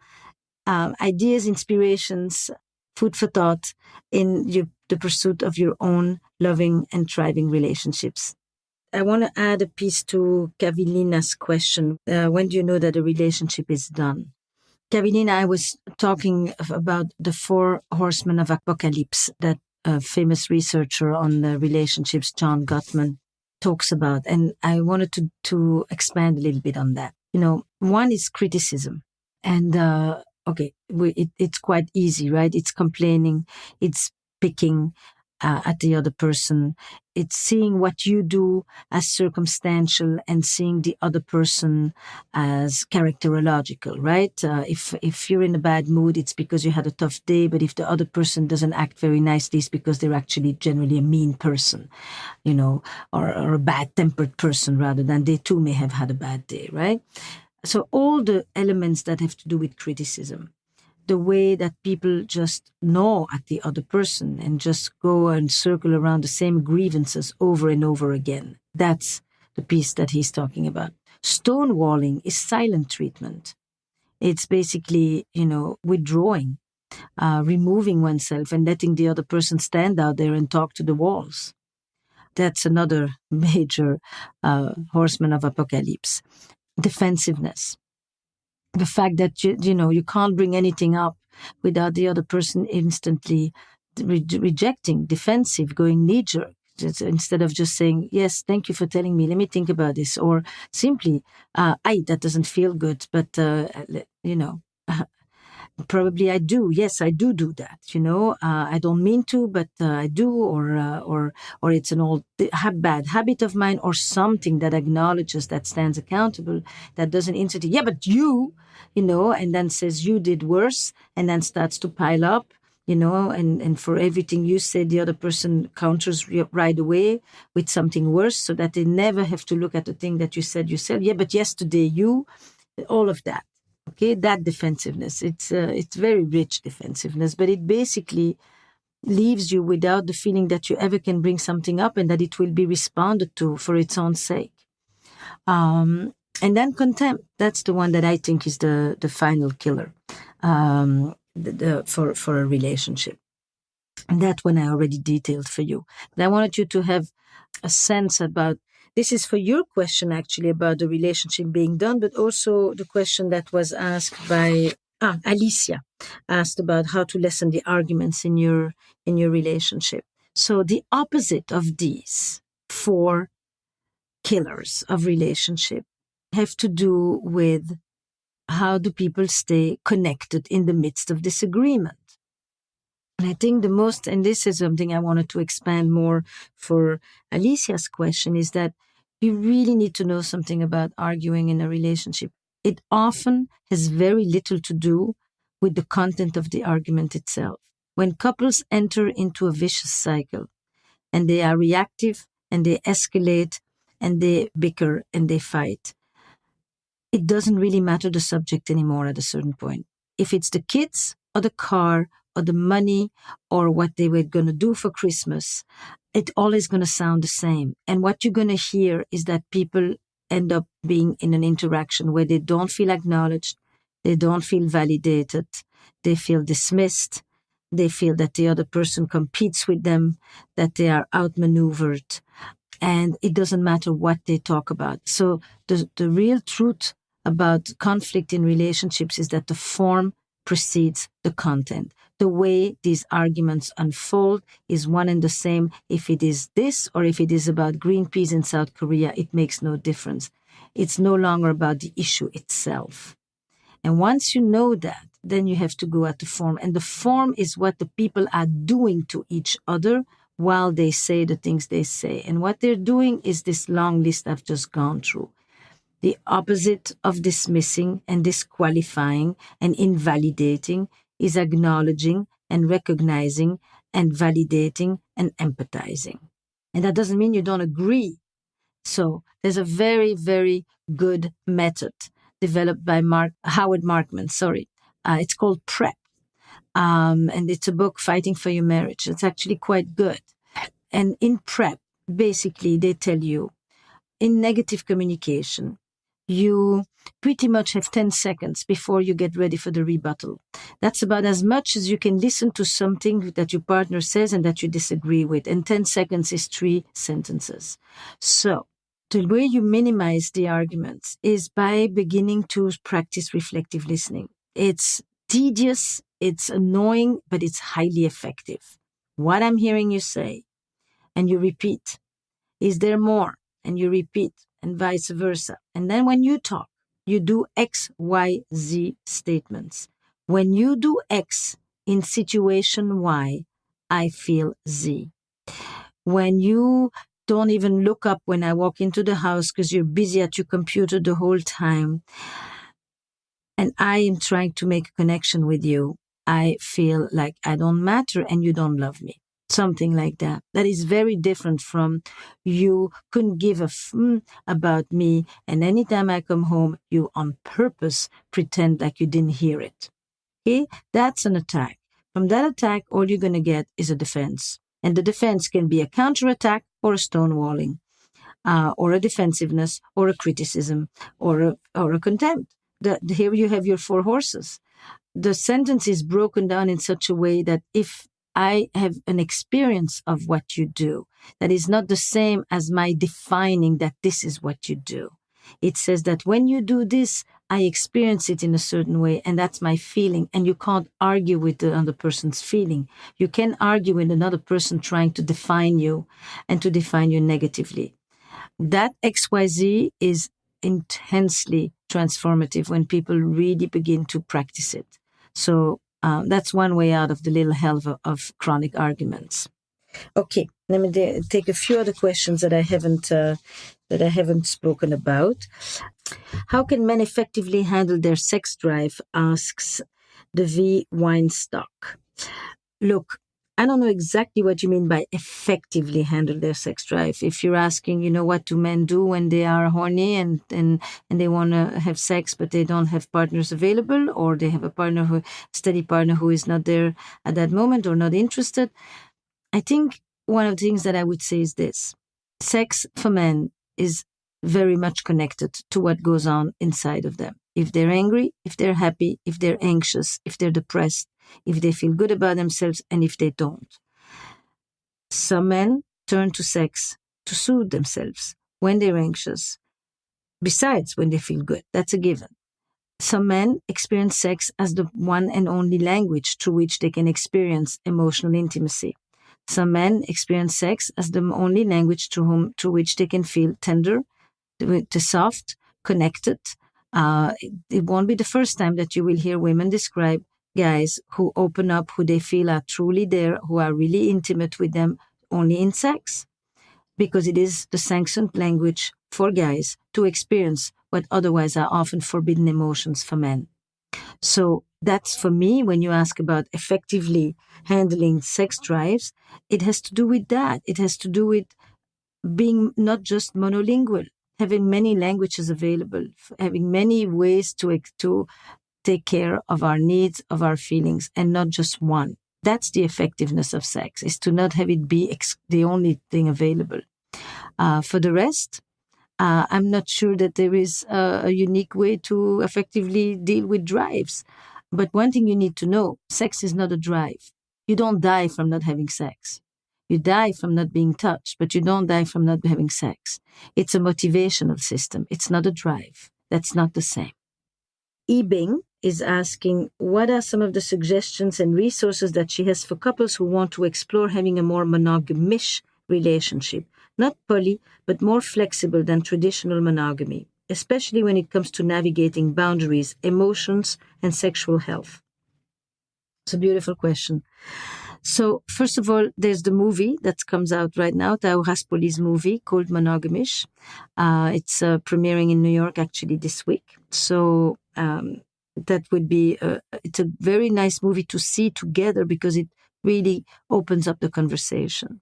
ideas, inspirations, food for thought in the pursuit of your own loving and thriving relationships. I want to add a piece to Kavilina's question. When do you know that a relationship is done? Kavilina, I was talking about the 4 horsemen of apocalypse that a famous researcher on relationships, John Gottman, talks about. And I wanted to expand a little bit on that. One is criticism. And, it's quite easy, right? It's complaining. It's picking at the other person. It's seeing what you do as circumstantial and seeing the other person as characterological, right? If you're in a bad mood, it's because you had a tough day. But if the other person doesn't act very nicely, it's because they're actually generally a mean person, or a bad-tempered person rather than they too may have had a bad day, right? So all the elements that have to do with criticism, the way that people just gnaw at the other person and just go and circle around the same grievances over and over again. That's the piece that he's talking about. Stonewalling is silent treatment. It's basically, withdrawing, removing oneself and letting the other person stand out there and talk to the walls. That's another major horseman of apocalypse. Defensiveness. The fact that you can't bring anything up without the other person instantly rejecting, defensive, going knee-jerk, instead of just saying, yes, thank you for telling me, let me think about this, or simply, that doesn't feel good, but, probably I do. Yes, I do that. I don't mean to, but I do, or it's an old bad habit of mine, or something that acknowledges, that stands accountable, that doesn't instantly, yeah, but you, and then says you did worse, and then starts to pile up, and for everything you said, the other person counters right away with something worse, so that they never have to look at the thing that you said yourself. Yeah, but yesterday all of that. Okay, that defensiveness, it's very rich defensiveness, but it basically leaves you without the feeling that you ever can bring something up and that it will be responded to for its own sake. And then contempt, that's the one that I think is the final killer for a relationship. And that one I already detailed for you. But I wanted you to have a sense about, this is for your question actually about the relationship being done, but also the question that was asked by Alicia, asked about how to lessen the arguments in your relationship. So the opposite of these 4 killers of relationship have to do with how do people stay connected in the midst of disagreement. And I think the most, and this is something I wanted to expand more for Alicia's question, is that you really need to know something about arguing in a relationship. It often has very little to do with the content of the argument itself. When couples enter into a vicious cycle and they are reactive and they escalate and they bicker and they fight, it doesn't really matter the subject anymore at a certain point. If it's the kids or the car or the money or what they were going to do for Christmas, it's always going to sound the same. And what you're going to hear is that people end up being in an interaction where they don't feel acknowledged, they don't feel validated, they feel dismissed, they feel that the other person competes with them, that they are outmaneuvered, and it doesn't matter what they talk about. So the real truth about conflict in relationships is that the form precedes the content. The way these arguments unfold is one and the same. If it is this or if it is about green peas in South Korea, it makes no difference. It's no longer about the issue itself. And once you know that, then you have to go at the form. And the form is what the people are doing to each other while they say the things they say. And what they're doing is this long list I've just gone through. The opposite of dismissing and disqualifying and invalidating is acknowledging and recognizing and validating and empathizing. And that doesn't mean you don't agree. So there's a very, very good method developed by Howard Markman. It's called PrEP. And it's a book, Fighting for Your Marriage. It's actually quite good. And in PrEP, basically, they tell you, in negative communication, you pretty much have 10 seconds before you get ready for the rebuttal. That's about as much as you can listen to something that your partner says and that you disagree with. And 10 seconds is 3 sentences. So the way you minimize the arguments is by beginning to practice reflective listening. It's tedious, it's annoying, but it's highly effective. What I'm hearing you say, and you repeat. Is there more? And you repeat, and vice versa. And then when you talk, you do X, Y, Z statements. When you do X in situation Y, I feel Z. When you don't even look up when I walk into the house because you're busy at your computer the whole time, and I am trying to make a connection with you, I feel like I don't matter and you don't love me. Something like that. That is very different from you couldn't give a about me, and anytime I come home, you on purpose pretend like you didn't hear it. Okay? That's an attack. From that attack, all you're going to get is a defense. And the defense can be a counterattack or a stonewalling, or a defensiveness, or a criticism, or a contempt. Here you have your 4 horses. The sentence is broken down in such a way that if I have an experience of what you do that is not the same as my defining that this is what you do. It says that when you do this, I experience it in a certain way, and that's my feeling, and you can't argue with the other person's feeling. You can argue with another person trying to define you and to define you negatively. That XYZ is intensely transformative when people really begin to practice it. So that's one way out of the little hell of chronic arguments. Okay, let me take a few other questions that I haven't spoken about. How can men effectively handle their sex drive? Asks the V. Weinstock. Look, I don't know exactly what you mean by effectively handle their sex drive. If you're asking, what do men do when they are horny and they want to have sex, but they don't have partners available, or they have a steady partner who is not there at that moment or not interested. I think one of the things that I would say is this. Sex for men is very much connected to what goes on inside of them. If they're angry, if they're happy, if they're anxious, if they're depressed, if they feel good about themselves, and if they don't. Some men turn to sex to soothe themselves when they're anxious, besides when they feel good. That's a given. Some men experience sex as the one and only language through which they can experience emotional intimacy. Some men experience sex as the only language through which they can feel tender, soft, connected. It won't be the first time that you will hear women describe guys who open up, who they feel are truly there, who are really intimate with them only in sex, because it is the sanctioned language for guys to experience what otherwise are often forbidden emotions for men. So that's, for me, when you ask about effectively handling sex drives, it has to do with that. It has to do with being not just monolingual, having many languages available, having many ways to take care of our needs, of our feelings, and not just one. That's the effectiveness of sex, is to not have it be the only thing available. For the rest, I'm not sure that there is a unique way to effectively deal with drives. But one thing you need to know, sex is not a drive. You don't die from not having sex. You die from not being touched, but you don't die from not having sex. It's a motivational system. It's not a drive. That's not the same. Ebing is asking, what are some of the suggestions and resources that she has for couples who want to explore having a more monogamish relationship? Not poly, but more flexible than traditional monogamy, especially when it comes to navigating boundaries, emotions, and sexual health. It's a beautiful question. So, first of all, there's the movie that comes out right now, Tao Raspoli's movie called Monogamish. It's premiering in New York actually this week. So, that would be, it's a very nice movie to see together because it really opens up the conversation.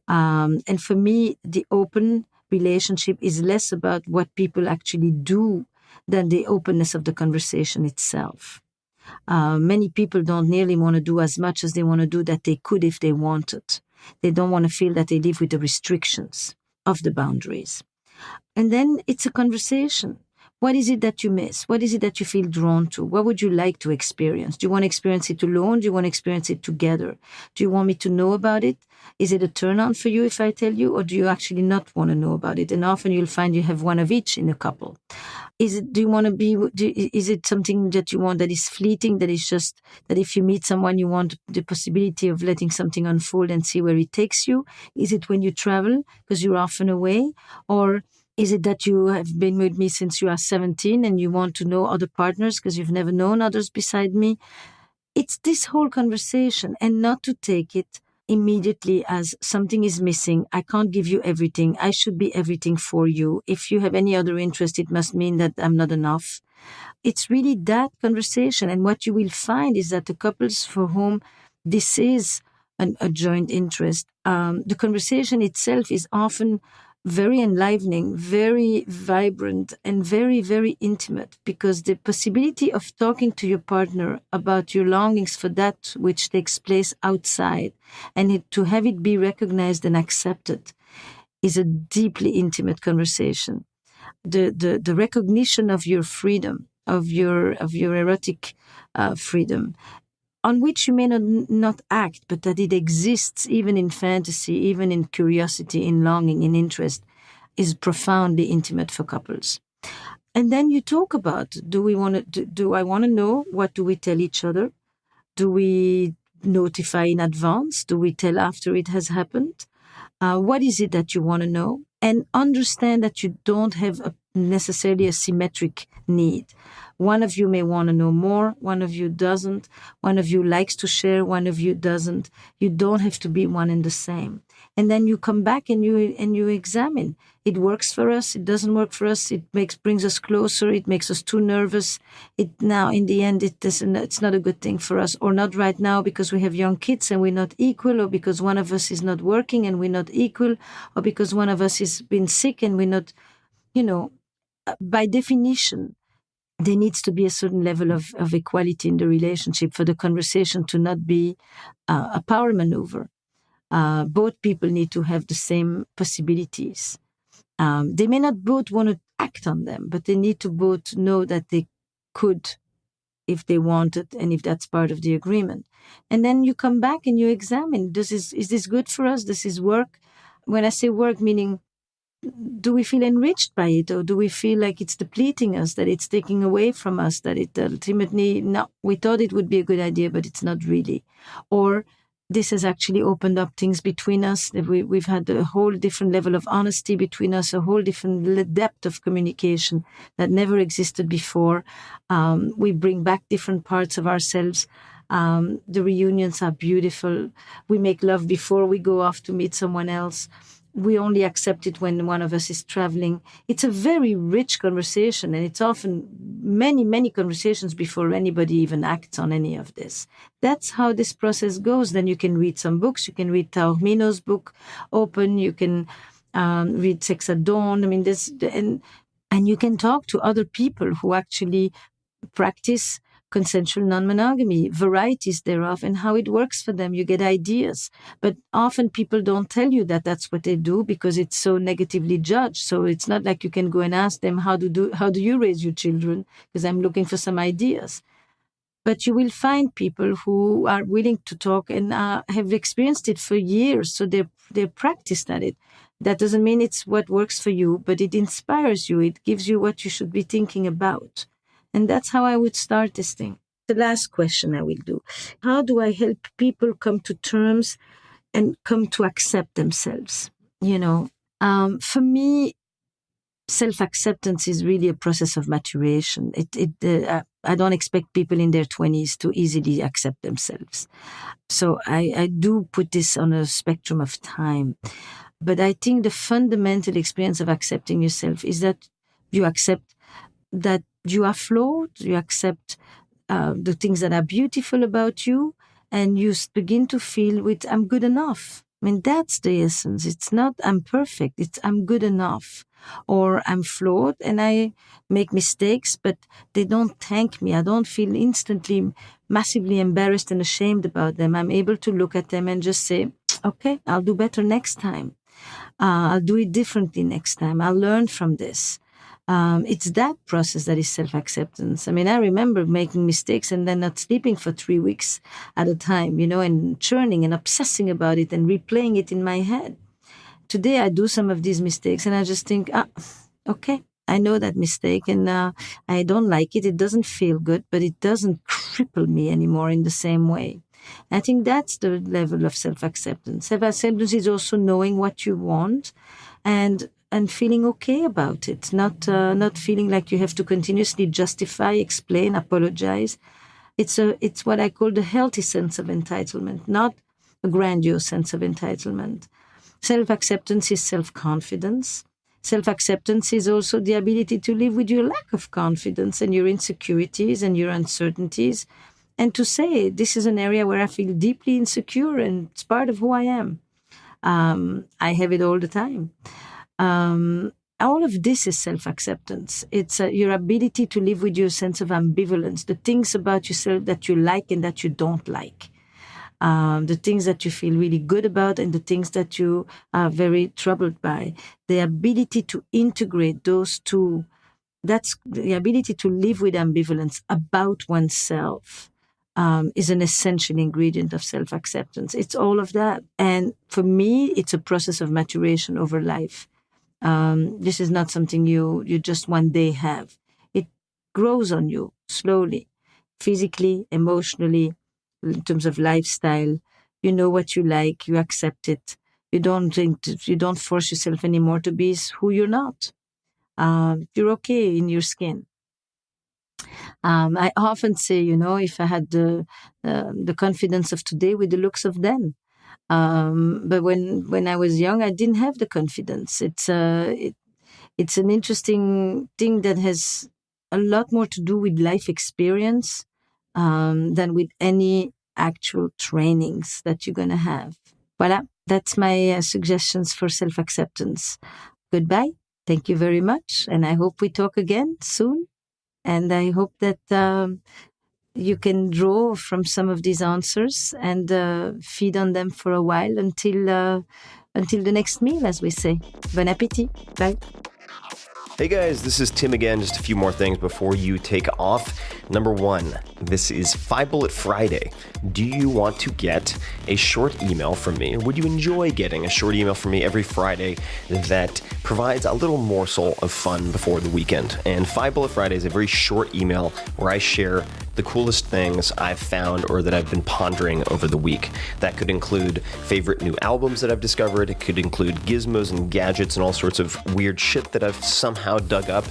And for me, the open relationship is less about what people actually do than the openness of the conversation itself. Many people don't nearly want to do as much as they want to do that they could if they wanted. They don't want to feel that they live with the restrictions of the boundaries. And then it's a conversation. What is it that you miss? What is it that you feel drawn to? What would you like to experience? Do you want to experience it alone? Do you want to experience it together? Do you want me to know about it? Is it a turn on for you if I tell you, or do you actually not want to know about it? And often you'll find you have one of each in a couple. Is it something that you want that is fleeting, that is just that if you meet someone, you want the possibility of letting something unfold and see where it takes you? Is it when you travel because you're often away? Or is it that you have been with me since you are 17 and you want to know other partners because you've never known others beside me? It's this whole conversation, and not to take it immediately as something is missing. I can't give you everything. I should be everything for you. If you have any other interest, it must mean that I'm not enough. It's really that conversation. And what you will find is that the couples for whom this is a joint interest, the conversation itself is often very enlivening, very vibrant, and very, very intimate, because the possibility of talking to your partner about your longings for that which takes place outside and to have it be recognized and accepted is a deeply intimate conversation. The recognition of your freedom, of your erotic freedom, on which you may not act, but that it exists even in fantasy, even in curiosity, in longing, in interest, is profoundly intimate for couples. And then you talk about, do I want to know? What do we tell each other? Do we notify in advance? Do we tell after it has happened? What is it that you want to know? And understand that you don't have necessarily a symmetric need. One of you may want to know more, one of you doesn't, one of you likes to share, one of you doesn't. You don't have to be one and the same. And then you come back and you examine. It works for us, it doesn't work for us, it brings us closer, it makes us too nervous. Now, in the end, it's not a good thing for us, or not right now because we have young kids and we're not equal, or because one of us is not working and we're not equal, or because one of us has been sick and we're not, by definition, there needs to be a certain level of equality in the relationship for the conversation to not be a power maneuver. Both people need to have the same possibilities. They may not both want to act on them, but they need to both know that they could if they wanted and if that's part of the agreement. And then you come back and you examine, is this good for us? Does this work? When I say work, meaning, do we feel enriched by it, or do we feel like it's depleting us, that it's taking away from us, that it ultimately, no, we thought it would be a good idea, but it's not really? Or this has actually opened up things between us, that we've had a whole different level of honesty between us, a whole different depth of communication that never existed before. We bring back different parts of ourselves. The reunions are beautiful. We make love before we go off to meet someone else. We only accept it when one of us is traveling. It's a very rich conversation, and it's often many, many conversations before anybody even acts on any of this. That's how this process goes. Then you can read some books. You can read Taormino's book, Open. You can read Sex at Dawn. I mean, and you can talk to other people who actually practice consensual non-monogamy, varieties thereof, and how it works for them. You get ideas. But often people don't tell you that that's what they do because it's so negatively judged. So it's not like you can go and ask them, how do you raise your children? Because I'm looking for some ideas. But you will find people who are willing to talk and have experienced it for years. So they're practiced at it. That doesn't mean it's what works for you, but it inspires you. It gives you what you should be thinking about. And that's how I would start this thing. The last question I will do. How do I help people come to terms and come to accept themselves? For me, self-acceptance is really a process of maturation. I don't expect people in their 20s to easily accept themselves. So I do put this on a spectrum of time. But I think the fundamental experience of accepting yourself is that you accept that you are flawed, you accept the things that are beautiful about you, and you begin to feel I'm good enough. I mean, that's the essence. It's not I'm perfect, it's I'm good enough. Or I'm flawed and I make mistakes, but they don't thank me. I don't feel instantly massively embarrassed and ashamed about them. I'm able to look at them and just say, okay, I'll do better next time. I'll do it differently next time. I'll learn from this. It's that process that is self-acceptance. I mean, I remember making mistakes and then not sleeping for 3 weeks at a time, and churning and obsessing about it and replaying it in my head. Today, I do some of these mistakes and I just think, okay, I know that mistake and I don't like it. It doesn't feel good, but it doesn't cripple me anymore in the same way. I think that's the level of self-acceptance. Self-acceptance is also knowing what you want and feeling okay about it, not feeling like you have to continuously justify, explain, apologize. It's what I call the healthy sense of entitlement, not a grandiose sense of entitlement. Self-acceptance is self-confidence. Self-acceptance is also the ability to live with your lack of confidence and your insecurities and your uncertainties, and to say, this is an area where I feel deeply insecure and it's part of who I am. I have it all the time. All of this is self-acceptance. It's your ability to live with your sense of ambivalence, the things about yourself that you like and that you don't like. The things that you feel really good about and the things that you are very troubled by. The ability to integrate those two, that's the ability to live with ambivalence about oneself, is an essential ingredient of self-acceptance. It's all of that. And for me, it's a process of maturation over life. This is not something you just one day have. It grows on you slowly, physically, emotionally, in terms of lifestyle. You know what you like, you accept it. You don't force yourself anymore to be who you're not. You're okay in your skin. I often say, if I had the confidence of today with the looks of then. But when I was young, I didn't have the confidence. It's an interesting thing that has a lot more to do with life experience than with any actual trainings that you're going to have. Voilà, that's my suggestions for self-acceptance. Goodbye. Thank you very much. And I hope we talk again soon. And I hope that you can draw from some of these answers and feed on them for a while until the next meal, as we say. Bon appétit. Bye. Hey guys, this is Tim again. Just a few more things before you take off. Number one, this is 5 Bullet Friday. Do you want to get a short email from me? Or would you enjoy getting a short email from me every Friday that provides a little morsel of fun before the weekend? And 5 Bullet Friday is a very short email where I share the coolest things I've found or that I've been pondering over the week. That could include favorite new albums that I've discovered. It could include gizmos and gadgets and all sorts of weird shit that I've somehow dug up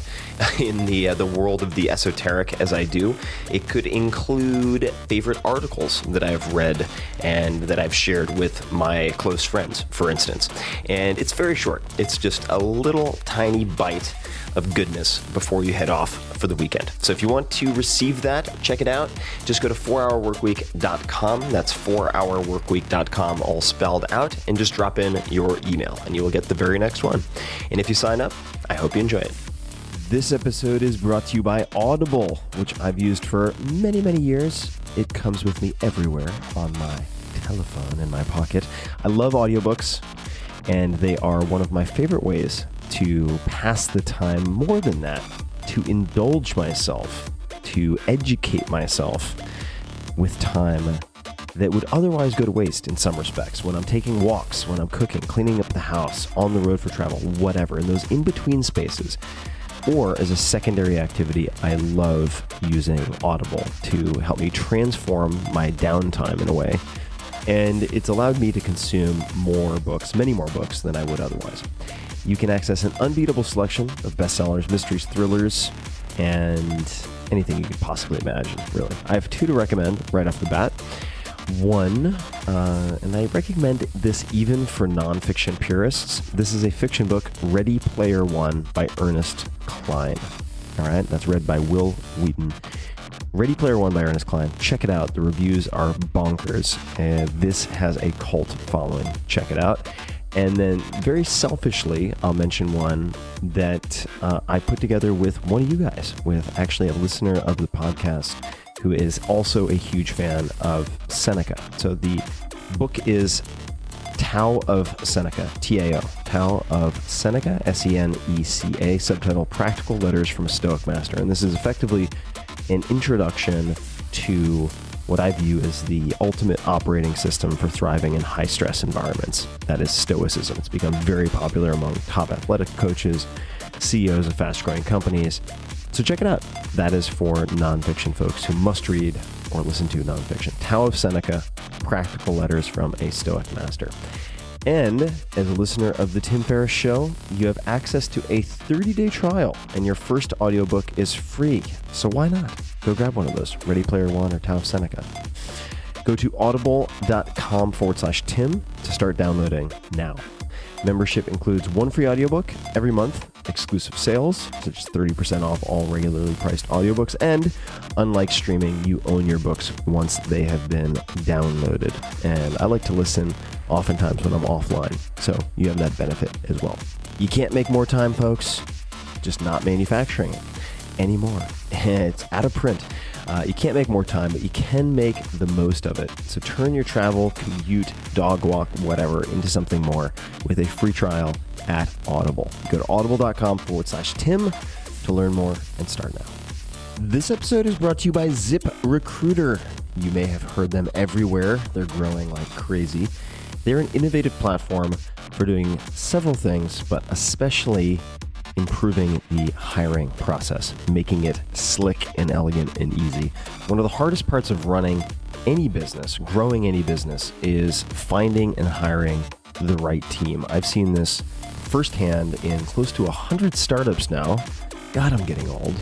in the world of the esoteric as I do. It could include favorite articles that I've read and that I've shared with my close friends, for instance. And it's very short. It's just a little tiny bite of goodness before you head off for the weekend. So if you want to receive that, check it out. Just go to 4hourworkweek.com. That's 4hourworkweek.com, all spelled out, and just drop in your email and you will get the very next one. And if you sign up, I hope you enjoy it. This episode is brought to you by Audible, which I've used for many, many years. It comes with me everywhere on my telephone in my pocket. I love audiobooks, and they are one of my favorite ways to pass the time. More than that, to indulge myself, to educate myself with time that would otherwise go to waste in some respects. When I'm taking walks, when I'm cooking, cleaning up the house, on the road for travel, whatever, in those in-between spaces, or as a secondary activity, I love using Audible to help me transform my downtime in a way. And it's allowed me to consume more books, many more books than I would otherwise. You can access an unbeatable selection of bestsellers, mysteries, thrillers, and anything you could possibly imagine, really. I have 2 to recommend right off the bat. One, and I recommend this even for nonfiction purists. This is a fiction book, Ready Player One by Ernest Cline. All right, that's read by Will Wheaton. Ready Player One by Ernest Cline. Check it out. The reviews are bonkers. And this has a cult following. Check it out. And then very selfishly, I'll mention one that I put together with one of you guys, with actually a listener of the podcast who is also a huge fan of Seneca. So the book is Tao of Seneca, T-A-O, Tao of Seneca, S-E-N-E-C-A, subtitle Practical Letters from a Stoic Master. And this is effectively an introduction to what I view as the ultimate operating system for thriving in high-stress environments. That is Stoicism. It's become very popular among top athletic coaches, CEOs of fast-growing companies. So check it out. That is for nonfiction folks who must read or listen to nonfiction. Tao of Seneca, Practical Letters from a Stoic Master. And as a listener of The Tim Ferriss Show, you have access to a 30-day trial, and your first audiobook is free. So why not? Go grab one of those, Ready Player One or Tao of Seneca. Go to audible.com/Tim to start downloading now. Membership includes 1 free audiobook every month, exclusive sales, such as 30% off all regularly priced audiobooks, and unlike streaming, you own your books once they have been downloaded. And I like to listen oftentimes when I'm offline, so you have that benefit as well. You can't make more time, folks, just not manufacturing it anymore. It's out of print. You can't make more time, but you can make the most of it. So turn your travel, commute, dog walk, whatever, into something more with a free trial at Audible. Go to audible.com/Tim to learn more and start now. This episode is brought to you by ZipRecruiter. You may have heard them everywhere. They're growing like crazy. They're an innovative platform for doing several things, but especially improving the hiring process, making it slick and elegant and easy. One of the hardest parts of running any business, growing any business, is finding and hiring the right team. I've seen this firsthand in close to 100 startups now. God, I'm getting old.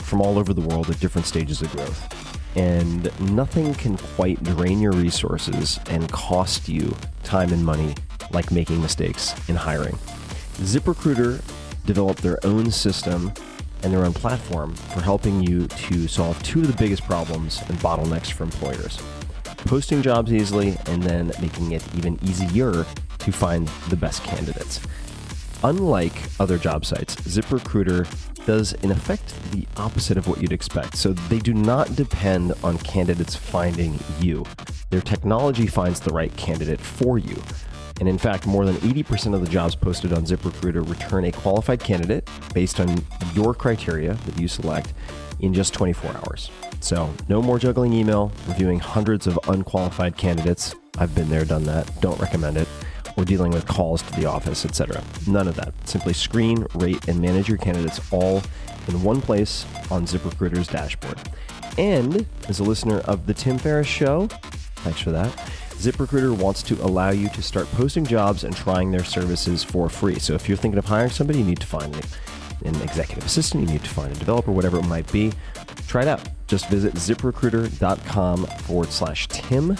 From all over the world at different stages of growth. And nothing can quite drain your resources and cost you time and money like making mistakes in hiring. ZipRecruiter developed their own system and their own platform for helping you to solve 2 of the biggest problems and bottlenecks for employers. Posting jobs easily and then making it even easier to find the best candidates. Unlike other job sites, ZipRecruiter does in effect the opposite of what you'd expect. So they do not depend on candidates finding you. Their technology finds the right candidate for you. And in fact, more than 80% of the jobs posted on ZipRecruiter return a qualified candidate based on your criteria that you select in just 24 hours. So no more juggling email, reviewing hundreds of unqualified candidates. I've been there, done that. Don't recommend it. Or dealing with calls to the office, etc. None of that. Simply screen, rate, and manage your candidates all in one place on ZipRecruiter's dashboard. And as a listener of The Tim Ferriss Show, thanks for that, ZipRecruiter wants to allow you to start posting jobs and trying their services for free. So if you're thinking of hiring somebody, you need to find an executive assistant, you need to find a developer, whatever it might be, try it out. Just visit ZipRecruiter.com/Tim,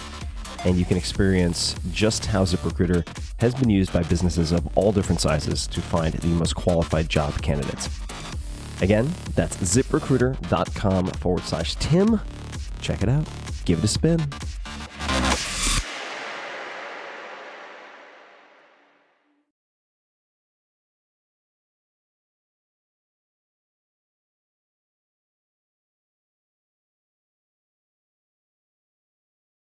and you can experience just how ZipRecruiter has been used by businesses of all different sizes to find the most qualified job candidates. Again, that's ZipRecruiter.com/Tim. Check it out. Give it a spin.